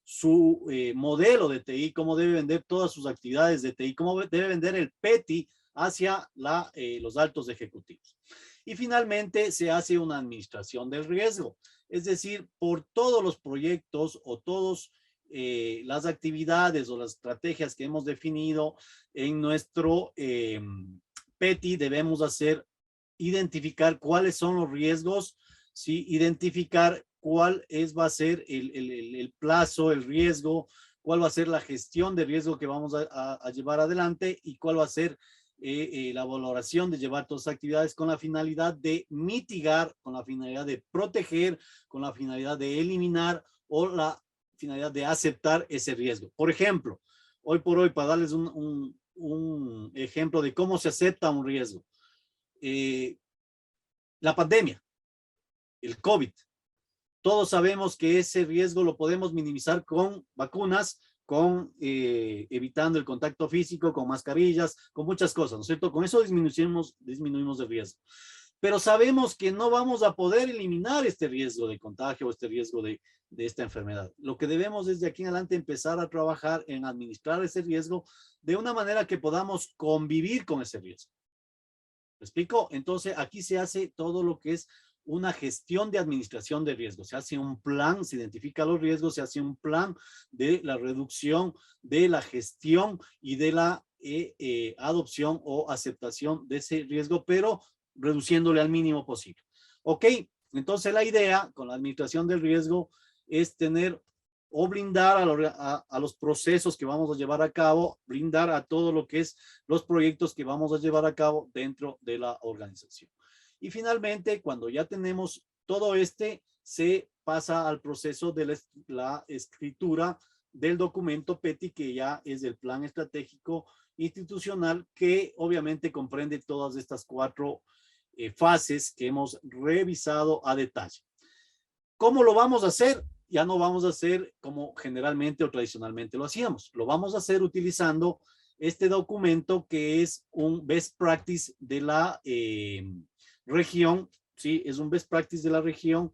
su modelo de TI, cómo debe vender todas sus actividades de TI, cómo debe vender el PETI hacia los altos ejecutivos. Y finalmente se hace una administración del riesgo. Es decir, por todos los proyectos o todas las actividades o las estrategias que hemos definido en nuestro PETI, debemos identificar cuáles son los riesgos, ¿sí? Identificar cuál va a ser el plazo, el riesgo, cuál va a ser la gestión de riesgo que vamos a llevar adelante y cuál va a ser la valoración de llevar todas las actividades con la finalidad de mitigar, con la finalidad de proteger, con la finalidad de eliminar o la finalidad de aceptar ese riesgo. Por ejemplo, hoy por hoy, para darles un ejemplo de cómo se acepta un riesgo, la pandemia, el COVID. Todos sabemos que ese riesgo lo podemos minimizar con vacunas, con evitando el contacto físico, con mascarillas, con muchas cosas, ¿no es cierto? Con eso disminuimos el riesgo. Pero sabemos que no vamos a poder eliminar este riesgo de contagio o este riesgo de esta enfermedad. Lo que debemos es de aquí en adelante empezar a trabajar en administrar ese riesgo de una manera que podamos convivir con ese riesgo. ¿Me explico? Entonces aquí se hace todo lo que es una gestión de administración de riesgos. Se hace un plan, se identifica los riesgos, se hace un plan de la reducción, de la gestión y de la adopción o aceptación de ese riesgo, pero reduciéndole al mínimo posible. Ok, entonces la idea con la administración del riesgo es tener o blindar a los procesos que vamos a llevar a cabo, blindar a todo lo que es los proyectos que vamos a llevar a cabo dentro de la organización. Y finalmente, cuando ya tenemos todo se pasa al proceso de la escritura del documento PETI, que ya es el plan estratégico institucional, que obviamente comprende todas estas 4 fases que hemos revisado a detalle. ¿Cómo lo vamos a hacer? Ya no vamos a hacer como generalmente o tradicionalmente lo hacíamos. Lo vamos a hacer utilizando este documento que es un best practice de la región, ¿sí? Es un best practice de la región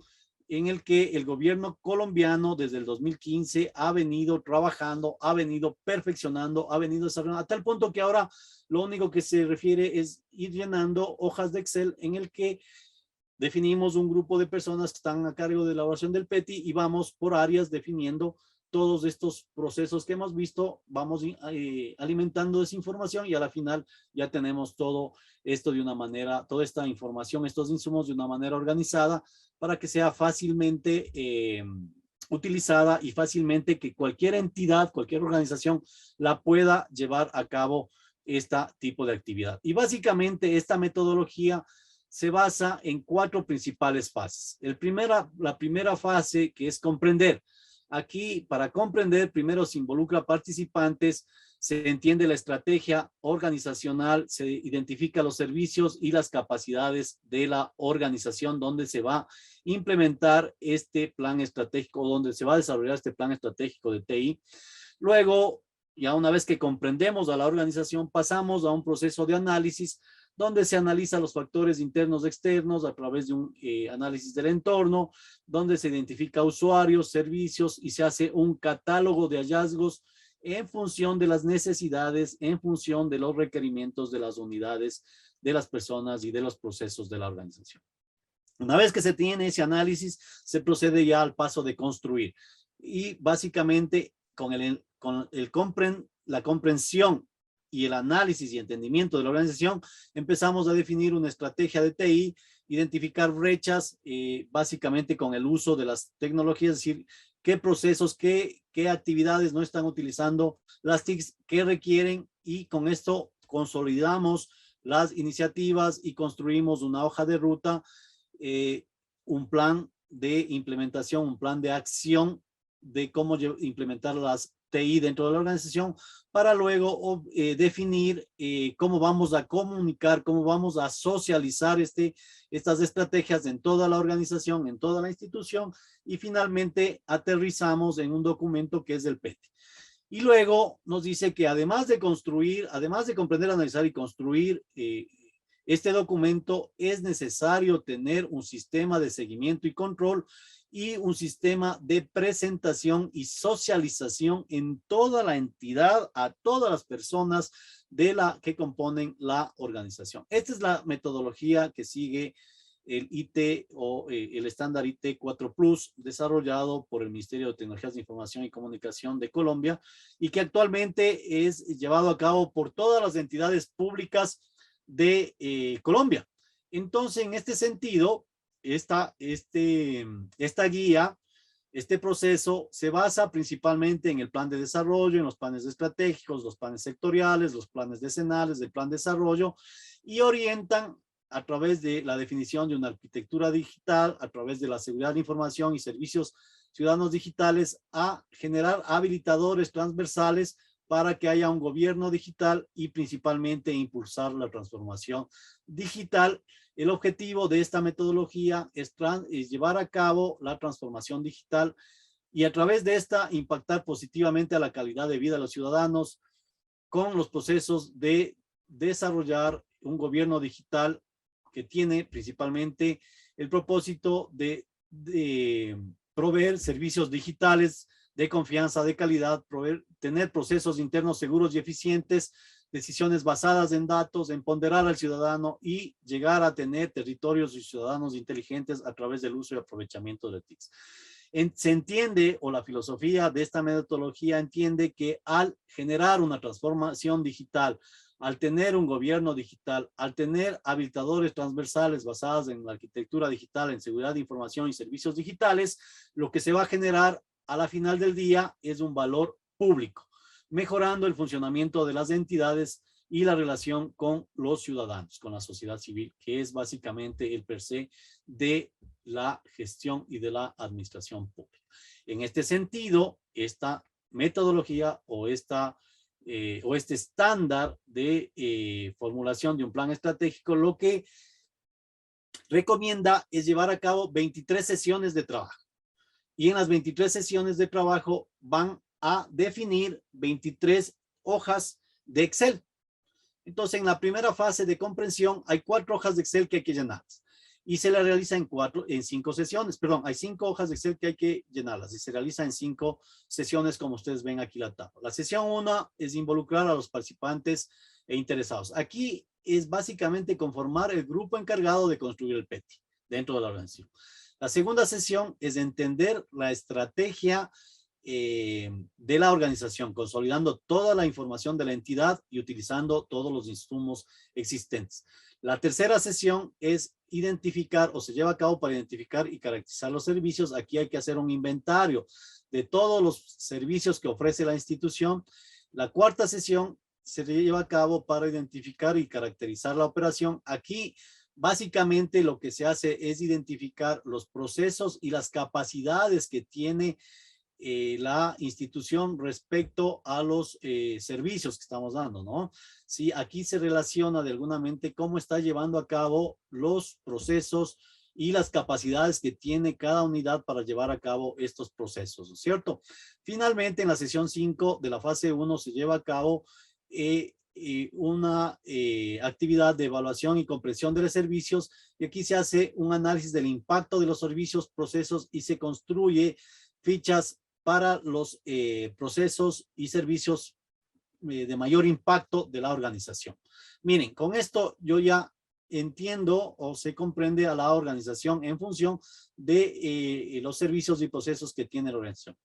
en el que el gobierno colombiano desde el 2015 ha venido trabajando, ha venido perfeccionando, ha venido desarrollando, a tal punto que ahora lo único que se refiere es ir llenando hojas de Excel en el que definimos un grupo de personas que están a cargo de la elaboración del PETI y vamos por áreas definiendo todos estos procesos que hemos visto, vamos alimentando esa información y a la final ya tenemos todo esto de una manera, toda esta información, estos insumos de una manera organizada para que sea fácilmente utilizada y fácilmente que cualquier entidad, cualquier organización la pueda llevar a cabo este tipo de actividad. Y básicamente esta metodología se basa en 4 principales fases. La primera fase, que es comprender. Aquí, para comprender, primero se involucra a participantes, se entiende la estrategia organizacional, se identifica los servicios y las capacidades de la organización donde se va a implementar este plan estratégico, donde se va a desarrollar este plan estratégico de TI. Luego, ya una vez que comprendemos a la organización, pasamos a un proceso de análisis donde se analiza los factores internos y externos a través de un análisis del entorno, donde se identifica usuarios, servicios y se hace un catálogo de hallazgos en función de las necesidades, en función de los requerimientos de las unidades, de las personas y de los procesos de la organización. Una vez que se tiene ese análisis, se procede ya al paso de construir. Y básicamente la comprensión y el análisis y entendimiento de la organización, empezamos a definir una estrategia de TI, identificar brechas, básicamente con el uso de las tecnologías, es decir, qué procesos, qué actividades no están utilizando las TICs, qué requieren, y con esto consolidamos las iniciativas y construimos una hoja de ruta, un plan de implementación, un plan de acción de cómo implementar las TI dentro de la organización, para luego definir cómo vamos a comunicar, cómo vamos a socializar estas estrategias en toda la organización, en toda la institución, y finalmente aterrizamos en un documento que es el PETI. Y luego nos dice que además de comprender, analizar y construir este documento, es necesario tener un sistema de seguimiento y control y un sistema de presentación y socialización en toda la entidad, a todas las personas que componen la organización. Esta es la metodología que sigue el IT o el estándar IT 4 Plus, desarrollado por el Ministerio de Tecnologías de Información y Comunicación de Colombia, y que actualmente es llevado a cabo por todas las entidades públicas de Colombia. Entonces, en este sentido, esta guía, este proceso se basa principalmente en el plan de desarrollo, en los planes estratégicos, los planes sectoriales, los planes decenales, el plan de desarrollo, y orientan a través de la definición de una arquitectura digital, a través de la seguridad de información y servicios ciudadanos digitales, a generar habilitadores transversales para que haya un gobierno digital y principalmente impulsar la transformación digital. El objetivo de esta metodología es llevar a cabo la transformación digital y a través de esta impactar positivamente a la calidad de vida de los ciudadanos con los procesos de desarrollar un gobierno digital que tiene principalmente el propósito de proveer servicios digitales de confianza, de calidad, tener procesos internos seguros y eficientes, decisiones basadas en datos, empoderar al ciudadano y llegar a tener territorios y ciudadanos inteligentes a través del uso y aprovechamiento de TICs. Se entiende, o la filosofía de esta metodología entiende, que al generar una transformación digital, al tener un gobierno digital, al tener habilitadores transversales basados en la arquitectura digital, en seguridad de información y servicios digitales, lo que se va a generar a la final del día es un valor público, mejorando el funcionamiento de las entidades y la relación con los ciudadanos, con la sociedad civil, que es básicamente el per se de la gestión y de la administración pública. En este sentido, esta metodología o este estándar de formulación de un plan estratégico lo que recomienda es llevar a cabo 23 sesiones de trabajo. Y en las 23 sesiones de trabajo van a definir 23 hojas de Excel. Entonces, en la primera fase de comprensión hay 4 hojas de Excel que hay que llenar. Y se la realiza en 5 sesiones. Perdón, hay 5 hojas de Excel que hay que llenarlas. Y se realiza en 5 sesiones, como ustedes ven aquí la tabla. La sesión 1 es involucrar a los participantes e interesados. Aquí es básicamente conformar el grupo encargado de construir el PETI dentro de la organización. La segunda sesión es entender la estrategia de la organización, consolidando toda la información de la entidad y utilizando todos los insumos existentes. La tercera sesión es identificar, o se lleva a cabo para identificar y caracterizar los servicios. Aquí hay que hacer un inventario de todos los servicios que ofrece la institución. La cuarta sesión se lleva a cabo para identificar y caracterizar la operación. Aquí básicamente lo que se hace es identificar los procesos y las capacidades que tiene la institución respecto a los servicios que estamos dando, ¿no? Sí, aquí se relaciona de alguna mente cómo está llevando a cabo los procesos y las capacidades que tiene cada unidad para llevar a cabo estos procesos, ¿no es cierto? Finalmente, en la sesión 5 de la fase 1 se lleva a cabo una actividad de evaluación y comprensión de los servicios, y aquí se hace un análisis del impacto de los servicios, procesos, y se construye fichas para los procesos y servicios de mayor impacto de la organización. Miren, con esto yo ya entiendo o se comprende a la organización en función de los servicios y procesos que tiene la organización.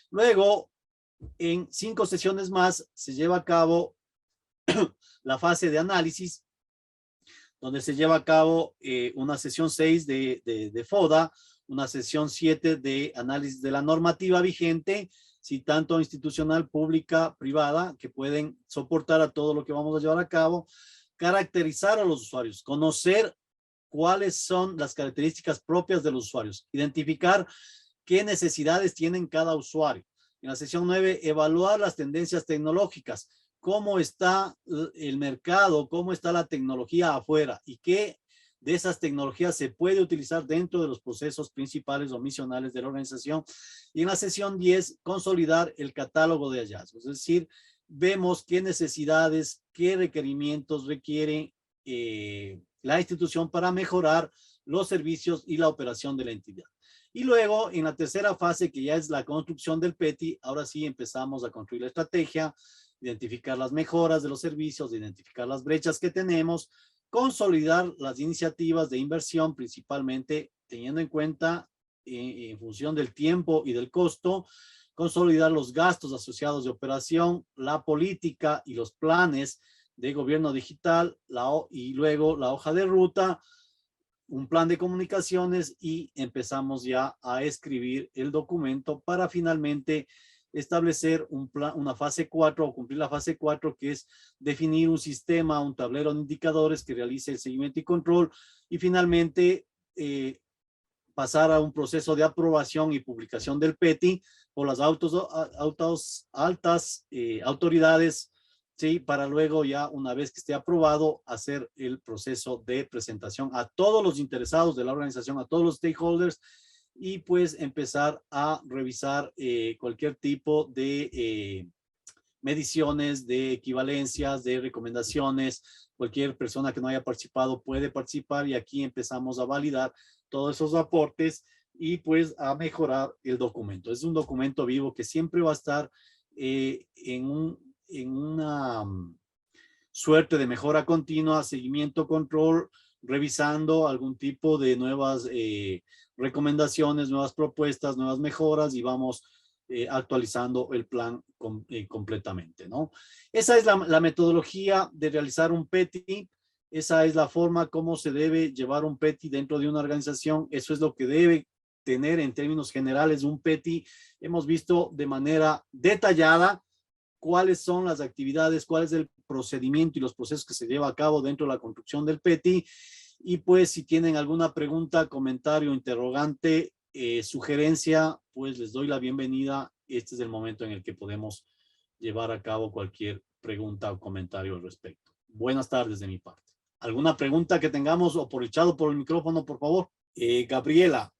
Luego, en 5 sesiones más, se lleva a cabo la fase de análisis, donde se lleva a cabo una sesión 6 de FODA, una sesión 7 de análisis de la normativa vigente, si tanto institucional, pública, privada, que pueden soportar a todo lo que vamos a llevar a cabo, caracterizar a los usuarios, conocer cuáles son las características propias de los usuarios, identificar qué necesidades tienen cada usuario. En la sesión 9, evaluar las tendencias tecnológicas, cómo está el mercado, cómo está la tecnología afuera y qué de esas tecnologías se puede utilizar dentro de los procesos principales o misionales de la organización. Y en la sesión 10, consolidar el catálogo de hallazgos, es decir, vemos qué necesidades, qué requerimientos requiere la institución para mejorar los servicios y la operación de la entidad. Y luego, en la tercera fase, que ya es la construcción del PETI, ahora sí empezamos a construir la estrategia, identificar las mejoras de los servicios, identificar las brechas que tenemos, consolidar las iniciativas de inversión, principalmente teniendo en cuenta en función del tiempo y del costo, consolidar los gastos asociados de operación, la política y los planes de gobierno digital, y luego la hoja de ruta, un plan de comunicaciones, y empezamos ya a escribir el documento para finalmente establecer una fase 4 o cumplir la fase 4, que es definir un sistema, un tablero de indicadores que realice el seguimiento y control, y finalmente pasar a un proceso de aprobación y publicación del PETI por las altas autoridades, ¿sí? Para luego ya, una vez que esté aprobado, hacer el proceso de presentación a todos los interesados de la organización, a todos los stakeholders, y pues empezar a revisar cualquier tipo de mediciones, de equivalencias, de recomendaciones. Cualquier persona que no haya participado puede participar, y aquí empezamos a validar todos esos aportes y pues a mejorar el documento. Es un documento vivo que siempre va a estar en una suerte de mejora continua, seguimiento, control, revisando algún tipo de nuevas recomendaciones, nuevas propuestas, nuevas mejoras, y vamos actualizando el plan completamente, ¿no? Esa es la metodología de realizar un PETI. Esa es la forma como se debe llevar un PETI dentro de una organización. Eso es lo que debe tener en términos generales un PETI. Hemos visto de manera detallada cuáles son las actividades, cuál es el procedimiento y los procesos que se lleva a cabo dentro de la construcción del PETI. Y pues si tienen alguna pregunta, comentario, interrogante, sugerencia, pues les doy la bienvenida. Este es el momento en el que podemos llevar a cabo cualquier pregunta o comentario al respecto. Buenas tardes de mi parte. ¿Alguna pregunta que tengamos, o por el micrófono, por favor? Gabriela.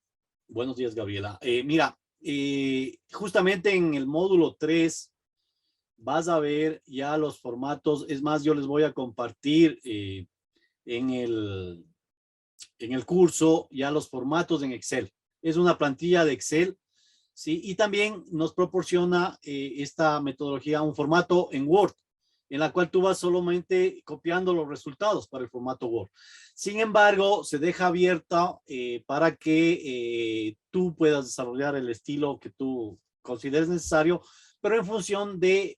Buenos días, Gabriela. Mira, justamente en el módulo 3 vas a ver ya los formatos. Es más, yo les voy a compartir en el curso ya los formatos en Excel. Es una plantilla de Excel, ¿sí? Y también nos proporciona esta metodología un formato en Word, en la cual tú vas solamente copiando los resultados para el formato Word. Sin embargo, se deja abierta para que tú puedas desarrollar el estilo que tú consideres necesario, pero en función de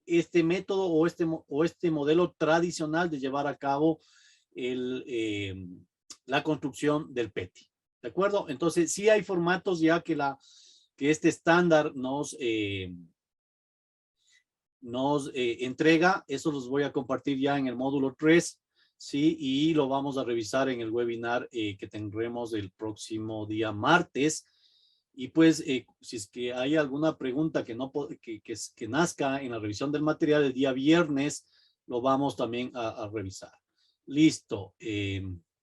este método o este modelo tradicional de llevar a cabo la construcción del PETI. ¿De acuerdo? Entonces, sí hay formatos ya que este estándar nos entrega. Eso los voy a compartir ya en el módulo 3, ¿sí? Y lo vamos a revisar en el webinar que tendremos el próximo día martes. Y pues, si es que hay alguna pregunta que nazca en la revisión del material el día viernes, lo vamos también a revisar. Listo.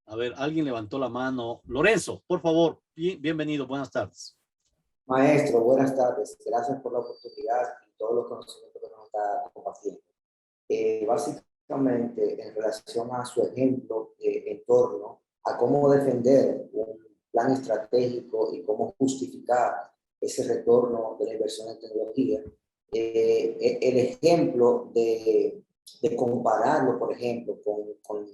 A ver, alguien levantó la mano. Lorenzo, por favor, bienvenido. Buenas tardes. Maestro, buenas tardes. Gracias por la oportunidad y todos los conocimientos que nos está compartiendo. Básicamente, en relación a su ejemplo en torno a cómo defender un plan estratégico y cómo justificar ese retorno de la inversión en tecnología, el ejemplo de compararlo, por ejemplo, con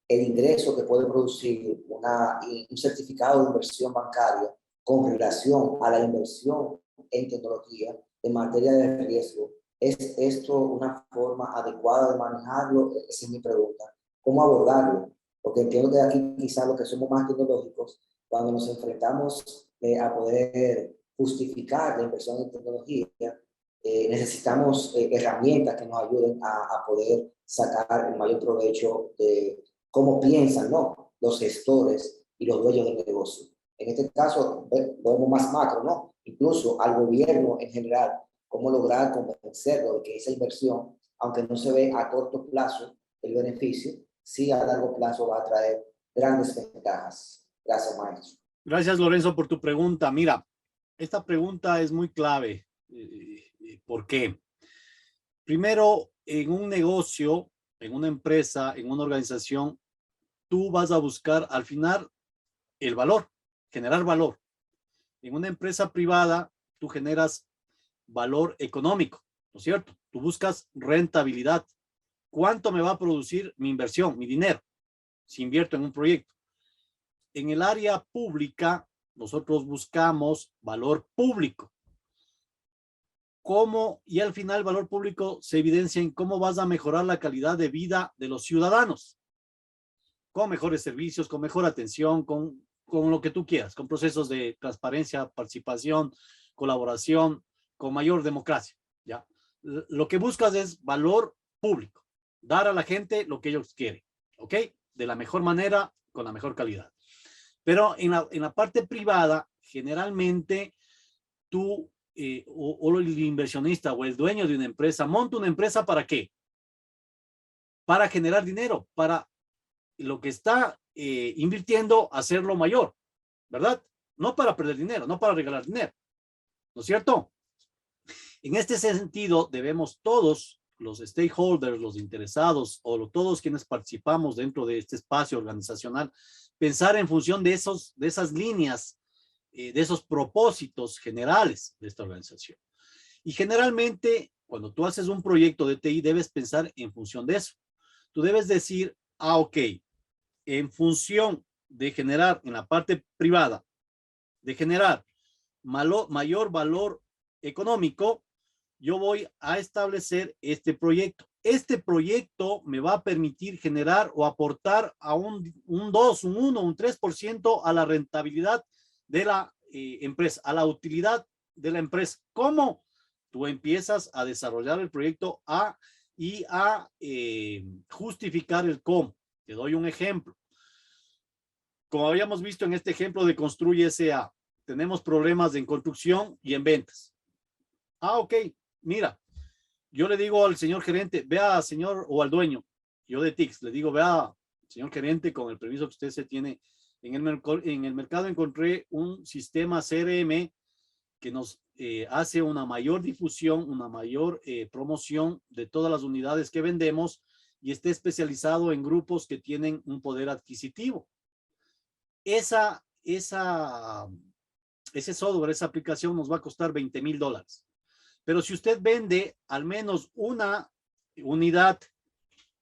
el ingreso que puede producir un certificado de inversión bancaria con relación a la inversión en tecnología en materia de riesgo. ¿Es esto una forma adecuada de manejarlo? Esa es mi pregunta. ¿Cómo abordarlo? Porque entiendo que aquí quizás los que somos más tecnológicos, cuando nos enfrentamos a poder justificar la inversión en tecnología, necesitamos herramientas que nos ayuden a poder sacar el mayor provecho de cómo piensan, ¿no?, los gestores y los dueños del negocio. En este caso, lo vemos más macro, ¿no? Incluso al gobierno en general, cómo lograr convencerlo de que esa inversión, aunque no se ve a corto plazo el beneficio, sí a largo plazo va a traer grandes ventajas. Gracias, maestro. Gracias, Lorenzo, por tu pregunta. Mira, esta pregunta es muy clave. ¿Por qué? Primero, en un negocio, en una empresa, en una organización, tú vas a buscar al final el valor, generar valor. En una empresa privada, tú generas valor económico, ¿no es cierto? Tú buscas rentabilidad. ¿Cuánto me va a producir mi inversión, mi dinero, si invierto en un proyecto? En el área pública, nosotros buscamos valor público. ¿Cómo? Y al final el valor público se evidencia en cómo vas a mejorar la calidad de vida de los ciudadanos. Con mejores servicios, con mejor atención, con lo que tú quieras, con procesos de transparencia, participación, colaboración, con mayor democracia, ¿ya? Lo que buscas es valor público, dar a la gente lo que ellos quieren, ¿ok? De la mejor manera, con la mejor calidad. Pero en la parte privada, generalmente tú o el inversionista o el dueño de una empresa monta una empresa ¿para qué? Para generar dinero, para lo que está invirtiendo hacerlo mayor, ¿verdad? No para perder dinero, no para regalar dinero, ¿no es cierto? En este sentido, debemos todos los stakeholders, los interesados o todos quienes participamos dentro de este espacio organizacional, pensar en función de esas líneas, de esos propósitos generales de esta organización. Y generalmente, cuando tú haces un proyecto de TI, debes pensar en función de eso. Tú debes decir, ok, en función de generar en la parte privada, de generar mayor valor económico, yo voy a establecer este proyecto. Este proyecto me va a permitir generar o aportar a un 2, un 1, un 3% a la rentabilidad de la empresa, a la utilidad de la empresa. ¿Cómo? Tú empiezas a desarrollar el proyecto y a justificar el cómo. Te doy un ejemplo. Como habíamos visto en este ejemplo de Construye S.A., tenemos problemas en construcción y en ventas. Ok, mira, yo le digo al señor gerente, vea, señor, o al dueño, yo de TICS, le digo, vea, señor gerente, con el permiso que usted se tiene, en el mercado encontré un sistema CRM que nos hace una mayor difusión, una mayor promoción de todas las unidades que vendemos y esté especializado en grupos que tienen un poder adquisitivo. Ese software, esa aplicación nos va a costar $20,000. Pero si usted vende al menos una unidad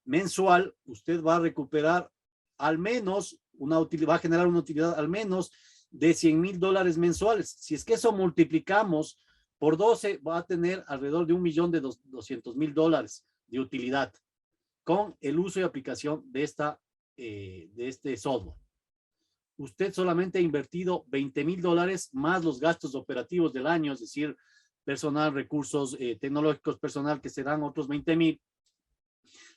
mensual, usted va a recuperar al menos va a generar una utilidad al menos de $100,000 mensuales. Si es que eso multiplicamos por 12 va a tener alrededor de $1.200.000 de utilidad con el uso y aplicación de este software. Usted solamente ha invertido $20.000 más los gastos operativos del año, es decir, personal, recursos tecnológicos, personal, que serán otros 20.000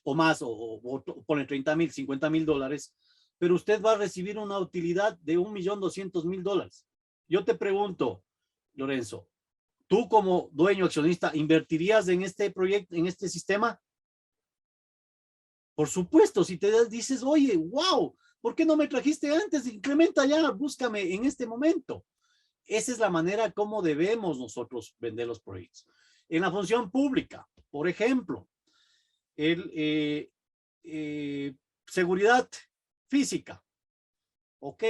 o más, o ponen 30.000, $50.000, pero usted va a recibir una utilidad de $1.200.000. Yo te pregunto, Lorenzo, tú como dueño accionista, ¿invertirías en este proyecto, en este sistema? Por supuesto, si te dices, oye, wow, ¿por qué no me trajiste antes? Incrementa ya, búscame en este momento. Esa es la manera como debemos nosotros vender los proyectos. En la función pública, por ejemplo, seguridad física. Ok,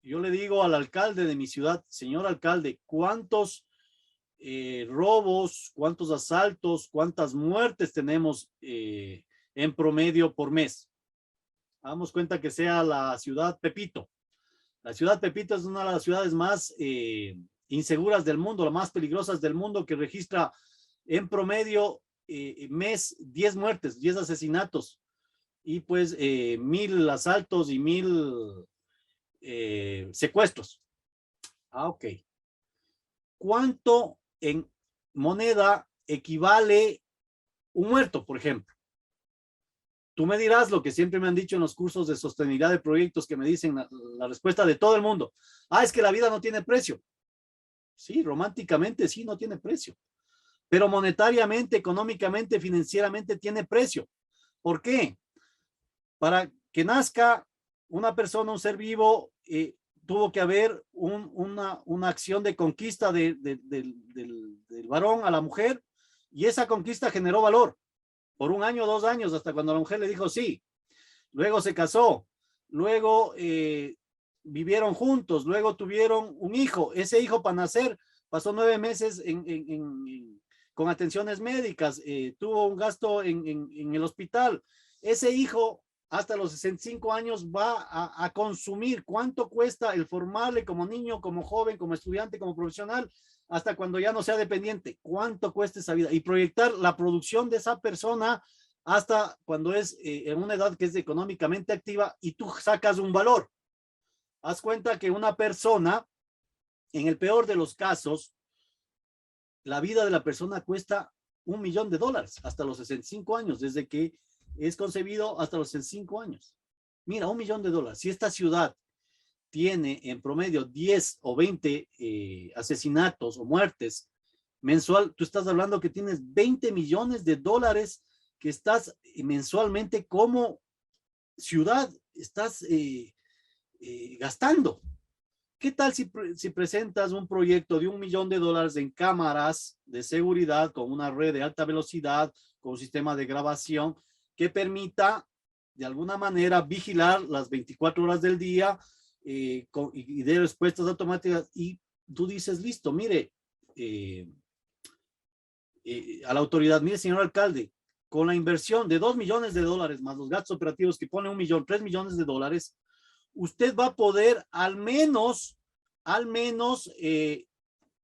yo le digo al alcalde de mi ciudad, señor alcalde, ¿cuántos robos, cuántos asaltos, cuántas muertes tenemos en promedio por mes? Hagamos cuenta que sea la ciudad Pepito. La ciudad Pepito es una de las ciudades más inseguras del mundo, las más peligrosas del mundo, que registra en promedio mes 10 muertes, 10 asesinatos y pues 1,000 asaltos y 1,000 secuestros. Ok. ¿Cuánto en moneda equivale un muerto, por ejemplo? Tú me dirás lo que siempre me han dicho en los cursos de sostenibilidad de proyectos, que me dicen la respuesta de todo el mundo. Ah, es que la vida no tiene precio. Sí, románticamente sí, no tiene precio. Pero monetariamente, económicamente, financieramente tiene precio. ¿Por qué? Para que nazca una persona, un ser vivo, tuvo que haber una acción de conquista del varón a la mujer, y esa conquista generó valor por 1 año, 2 años, hasta cuando la mujer le dijo sí. Luego se casó, luego vivieron juntos, luego tuvieron un hijo. Ese hijo, para nacer, pasó 9 meses con atenciones médicas, tuvo un gasto en el hospital. Ese hijo hasta los 65 años va a consumir. ¿Cuánto cuesta el formarle como niño, como joven, como estudiante, como profesional, hasta cuando ya no sea dependiente? ¿Cuánto cuesta esa vida? Y proyectar la producción de esa persona hasta cuando es en una edad que es económicamente activa, y tú sacas un valor. Haz cuenta que una persona, en el peor de los casos, la vida de la persona cuesta $1.000.000 hasta los 65 años, desde que es concebido hasta los 65 años. Mira, $1.000.000. Si esta ciudad tiene en promedio 10 o 20 asesinatos o muertes mensual, tú estás hablando que tienes $20.000.000 que estás mensualmente como ciudad, estás gastando. ¿Qué tal si presentas un proyecto de $1.000.000 en cámaras de seguridad, con una red de alta velocidad, con un sistema de grabación que permita de alguna manera vigilar las 24 horas del día y de respuestas automáticas? Y tú dices, listo, mire, a la autoridad, mire, señor alcalde, con la inversión de $2.000.000 más los gastos operativos que pone 1 millón, $3.000.000, usted va a poder al menos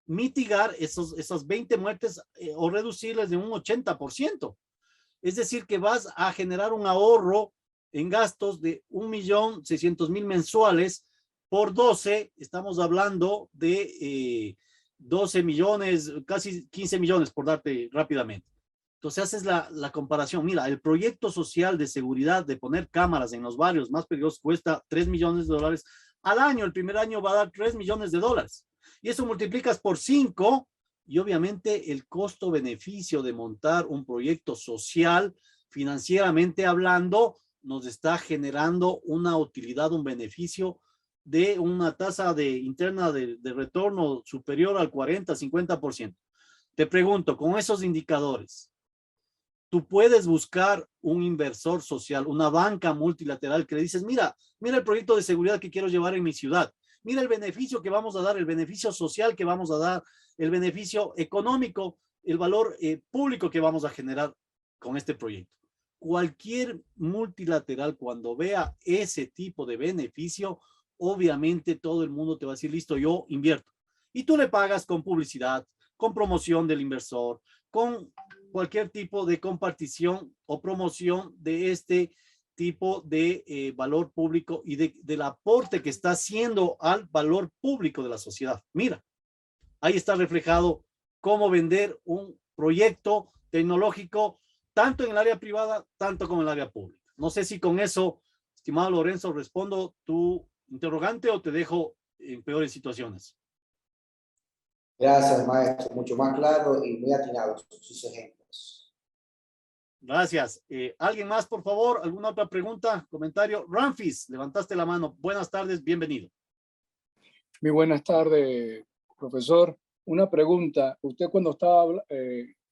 mitigar esas 20 muertes o reducirles de un 80%. Es decir, que vas a generar un ahorro en gastos de 1.600.000 mensuales por 12. Estamos hablando de 12 millones, casi 15 millones, por darte rápidamente. Entonces haces la comparación. Mira, el proyecto social de seguridad de poner cámaras en los barrios más peligrosos cuesta $3.000.000 al año. El primer año va a dar $3.000.000. Y eso multiplicas por 5 y obviamente el costo-beneficio de montar un proyecto social, financieramente hablando, nos está generando una utilidad, un beneficio de una tasa interna de retorno superior al 40-50%. Te pregunto, con esos indicadores, tú puedes buscar un inversor social, una banca multilateral que le dices, mira el proyecto de seguridad que quiero llevar en mi ciudad, mira el beneficio que vamos a dar, el beneficio social que vamos a dar, el beneficio económico, el valor público que vamos a generar con este proyecto. Cualquier multilateral, cuando vea ese tipo de beneficio, obviamente todo el mundo te va a decir, listo, yo invierto. Y tú le pagas con publicidad, con promoción del inversor, con cualquier tipo de compartición o promoción de este tipo de valor público y del aporte que está haciendo al valor público de la sociedad. Mira, ahí está reflejado cómo vender un proyecto tecnológico, tanto en el área privada, tanto como en el área pública. No sé si con eso, estimado Lorenzo, respondo tu interrogante o te dejo en peores situaciones. Gracias, maestro. Mucho más claro y muy atinados sus ejemplos. Gracias. ¿Alguien más, por favor? ¿Alguna otra pregunta, comentario? Ramfis, levantaste la mano. Buenas tardes, bienvenido. Muy buenas tardes, profesor. Una pregunta. Usted cuando estaba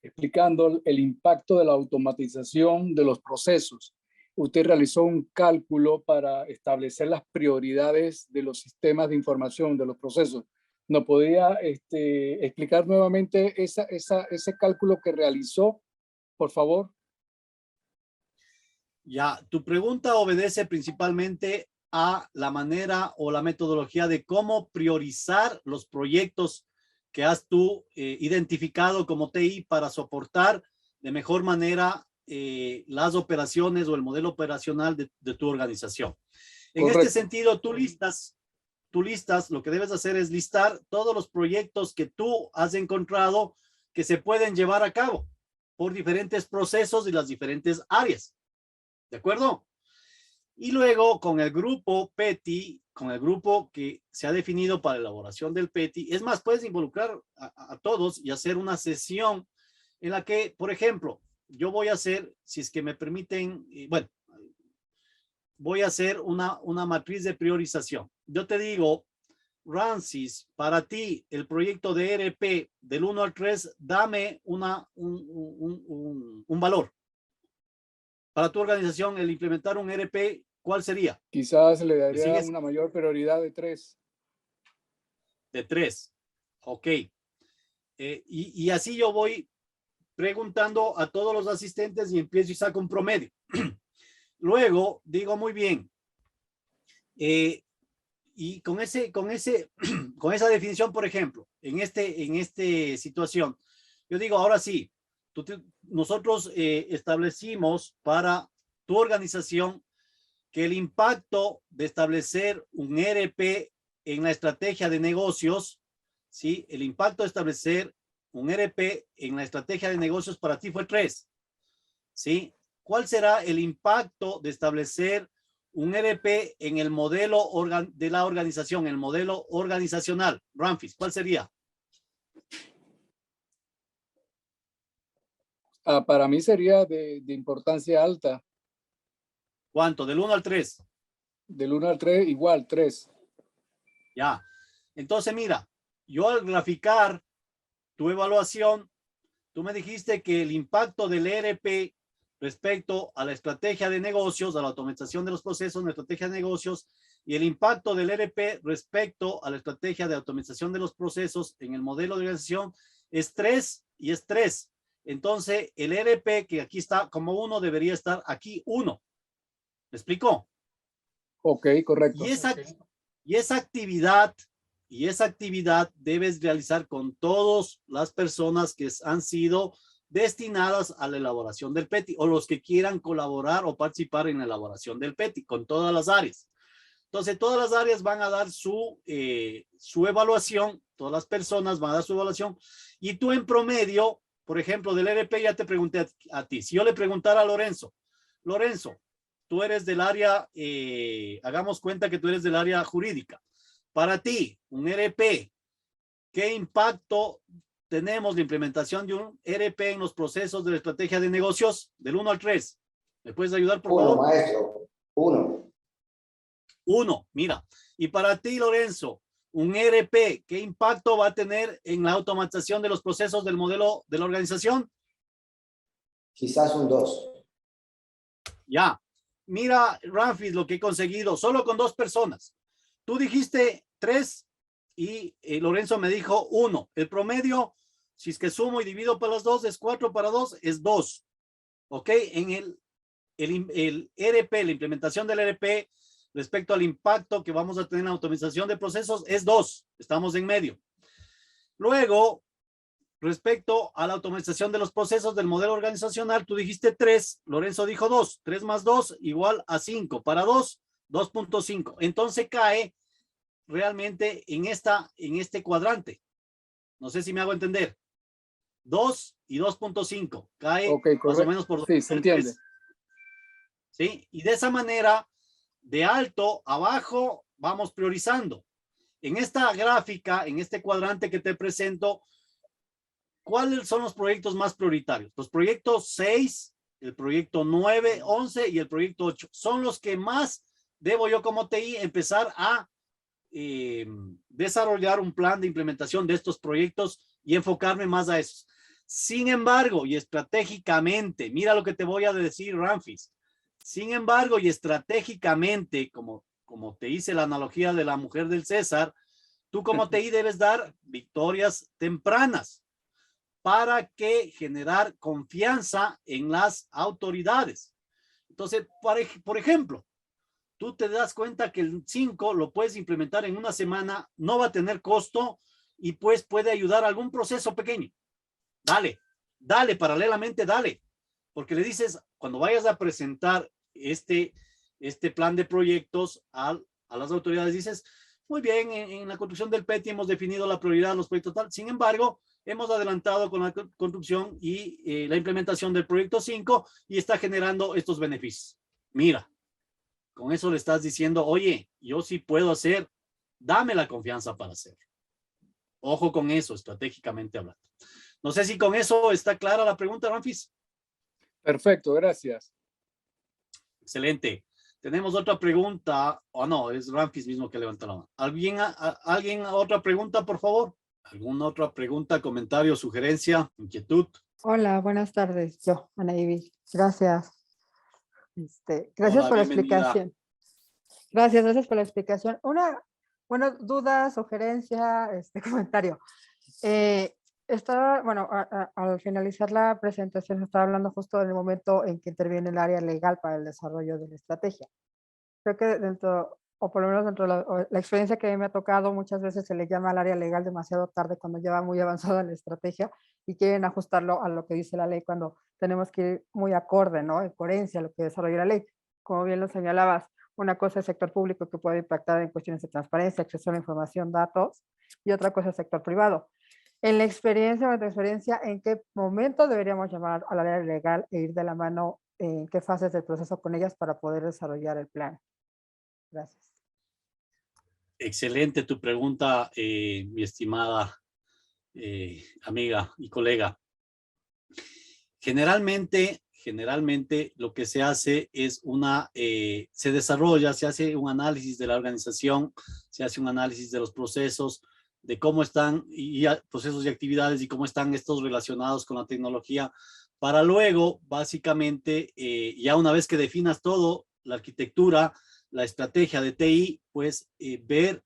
explicando el impacto de la automatización de los procesos, usted realizó un cálculo para establecer las prioridades de los sistemas de información, de los procesos. ¿Nos podría explicar nuevamente ese cálculo que realizó, por favor? Ya, tu pregunta obedece principalmente a la manera o la metodología de cómo priorizar los proyectos que has tú identificado como TI para soportar de mejor manera las operaciones o el modelo operacional de tu organización. En Correcto. este sentido, tú listas, lo que debes hacer es listar todos los proyectos que tú has encontrado que se pueden llevar a cabo por diferentes procesos y las diferentes áreas. ¿De acuerdo? Y luego con el grupo PETI, con el grupo que se ha definido para la elaboración del PETI, es más, puedes involucrar a todos y hacer una sesión en la que, por ejemplo, yo voy a hacer, si es que me permiten, bueno, voy a hacer una matriz de priorización. Yo te digo, Rancis, para ti, el proyecto de ERP del 1 al 3, dame un valor. Para tu organización, el implementar un ERP, ¿cuál sería? Quizás le daría una mayor prioridad de 3. De 3. Ok. Y así yo voy preguntando a todos los asistentes y empiezo y saco un promedio. Luego digo, muy bien. Y con esa definición, por ejemplo, en esta situación, yo digo, ahora sí, nosotros establecimos para tu organización que el impacto de establecer un ERP en la estrategia de negocios, ¿sí? El impacto de establecer un ERP en la estrategia de negocios para ti fue 3, ¿sí? ¿Cuál será el impacto de establecer un ERP en el modelo de la organización, el modelo organizacional? Ramfis, ¿cuál sería? Para mí sería de importancia alta. ¿Cuánto? ¿Del 1 al 3? Del 1 al 3, igual, 3. Ya. Entonces, mira, yo al graficar tu evaluación, tú me dijiste que el impacto del ERP respecto a la estrategia de negocios, a la automatización de los procesos, la estrategia de negocios, y el impacto del ERP respecto a la estrategia de automatización de los procesos en el modelo de organización es 3 y es 3. Entonces, el ERP que aquí está como 1 debería estar aquí 1. ¿Me explicó? Ok, correcto. Y esa actividad debes realizar con todas las personas que han sido destinadas a la elaboración del PETI o los que quieran colaborar o participar en la elaboración del PETI, con todas las áreas. Entonces, todas las áreas van a dar su evaluación, todas las personas van a dar su evaluación, y tú en promedio, por ejemplo, del ERP ya te pregunté a ti. Si yo le preguntara a Lorenzo, tú eres del área, hagamos cuenta que tú eres del área jurídica. Para ti, un ERP, ¿qué impacto tenemos de implementación de un ERP en los procesos de la estrategia de negocios? Del 1 al 3. ¿Me puedes ayudar, por favor? 1, maestro. 1. 1, mira. Y para ti, Lorenzo, un ERP, ¿qué impacto va a tener en la automatización de los procesos del modelo de la organización? Quizás un 2. Ya. Mira, Ramfis, lo que he conseguido, solo con 2 personas. Tú dijiste 3 y Lorenzo me dijo 1. El promedio, si es que sumo y divido por las 2, es 4 para 2, es 2. ¿Ok? En el ERP, la implementación del ERP, respecto al impacto que vamos a tener en la automatización de procesos, es 2. Estamos en medio. Luego, respecto a la automatización de los procesos del modelo organizacional, tú dijiste 3, Lorenzo dijo 2, 3 más 2 igual a 5, para 2, 2.5. Entonces cae realmente en este cuadrante. No sé si me hago entender. 2 y 2.5 cae más o menos por... Sí, se entiende. ¿Sí? Y de esa manera, de alto a bajo, vamos priorizando. En esta gráfica, en este cuadrante que te presento, ¿cuáles son los proyectos más prioritarios? Los proyectos 6, el proyecto 9, 11 y el proyecto 8 son los que más debo yo como TI empezar a desarrollar un plan de implementación de estos proyectos y enfocarme más a esos. Sin embargo, y estratégicamente, mira lo que te voy a decir, Ramfis. Sin embargo, y estratégicamente, como te hice la analogía de la mujer del César, tú como TI debes dar victorias tempranas para que generar confianza en las autoridades. Entonces, por ejemplo, tú te das cuenta que el 5 lo puedes implementar en una semana, no va a tener costo y pues puede ayudar a algún proceso pequeño. Dale, paralelamente dale. Porque le dices, cuando vayas a presentar este plan de proyectos a las autoridades, dices, muy bien, en la construcción del PETI hemos definido la prioridad de los proyectos tal. Sin embargo, hemos adelantado con la construcción y la implementación del proyecto 5 y está generando estos beneficios. Mira, con eso le estás diciendo, oye, yo sí puedo hacer, dame la confianza para hacerlo. Ojo con eso, estratégicamente hablando. No sé si con eso está clara la pregunta, Ramfis. Perfecto, gracias. Excelente. Tenemos otra pregunta, o no, es Ramfis mismo que levanta la mano. ¿Alguien otra pregunta, por favor? ¿Alguna otra pregunta, comentario, sugerencia, inquietud? Hola, buenas tardes. Yo, Ana Ivy. Gracias. Gracias por la explicación. Gracias por la explicación. Bueno, duda, sugerencia, comentario. Al finalizar la presentación, estaba hablando justo del momento en que interviene el área legal para el desarrollo de la estrategia. Creo que o por lo menos dentro de la experiencia que me ha tocado, muchas veces se le llama al área legal demasiado tarde cuando ya va muy avanzada la estrategia y quieren ajustarlo a lo que dice la ley cuando tenemos que ir muy acorde, ¿no? En coherencia a lo que desarrolla la ley. Como bien lo señalabas, una cosa es sector público que puede impactar en cuestiones de transparencia, acceso a la información, datos, y otra cosa es sector privado. En la experiencia o en tu experiencia, ¿en qué momento deberíamos llamar al área legal e ir de la mano en qué fases del proceso con ellas para poder desarrollar el plan? Gracias. Excelente tu pregunta, mi estimada amiga y colega. Generalmente lo que se hace es se desarrolla, se hace un análisis de la organización, se hace un análisis de los procesos, de cómo están procesos y actividades y cómo están estos relacionados con la tecnología, para luego, básicamente, ya una vez que definas todo, la arquitectura, la estrategia de TI, pues ver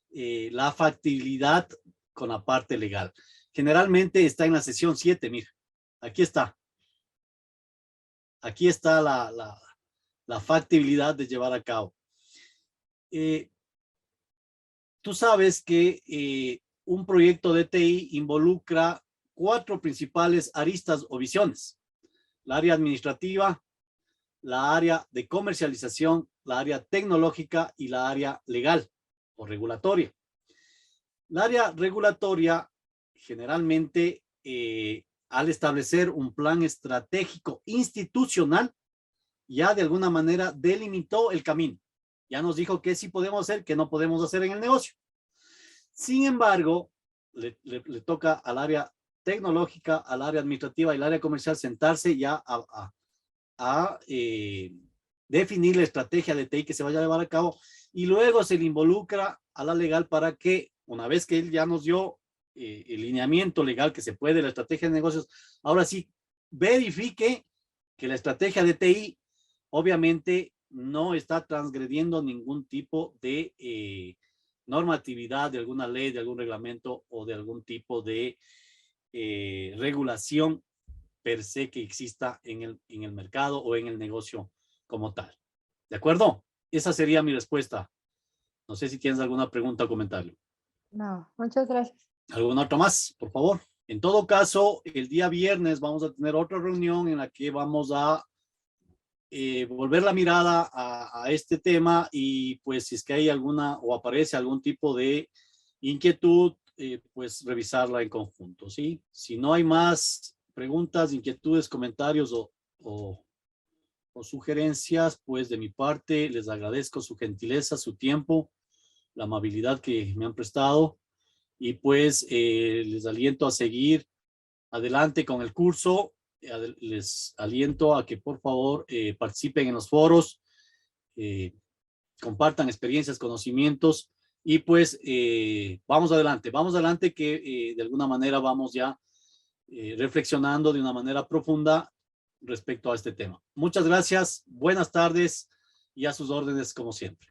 la factibilidad con la parte legal. Generalmente está en la sesión 7, mira, aquí está. Aquí está la factibilidad de llevar a cabo. Tú sabes que un proyecto de TI involucra 4 principales aristas o visiones. La área administrativa, la área de comercialización, la área tecnológica y la área legal o regulatoria. La área regulatoria generalmente al establecer un plan estratégico institucional ya de alguna manera delimitó el camino. Ya nos dijo qué sí podemos hacer, qué no podemos hacer en el negocio. Sin embargo, le toca al área tecnológica, al área administrativa y al área comercial sentarse ya a definir la estrategia de TI que se vaya a llevar a cabo y luego se le involucra a la legal para que una vez que él ya nos dio el lineamiento legal que se puede, la estrategia de negocios, ahora sí verifique que la estrategia de TI obviamente no está transgrediendo ningún tipo de normatividad de alguna ley, de algún reglamento o de algún tipo de regulación per se que exista en el mercado o en el negocio como tal. ¿De acuerdo? Esa sería mi respuesta. No sé si tienes alguna pregunta o comentario. No, muchas gracias. ¿Alguna otra más, por favor? En todo caso, el día viernes vamos a tener otra reunión en la que vamos a volver la mirada a este tema y pues si es que hay alguna o aparece algún tipo de inquietud, pues revisarla en conjunto, ¿sí? Si no hay más preguntas, inquietudes, comentarios o sugerencias, pues de mi parte les agradezco su gentileza, su tiempo, la amabilidad que me han prestado y pues les aliento a seguir adelante con el curso. Les aliento a que por favor participen en los foros, compartan experiencias, conocimientos y pues vamos adelante que de alguna manera vamos ya reflexionando de una manera profunda respecto a este tema. Muchas gracias, buenas tardes y a sus órdenes como siempre.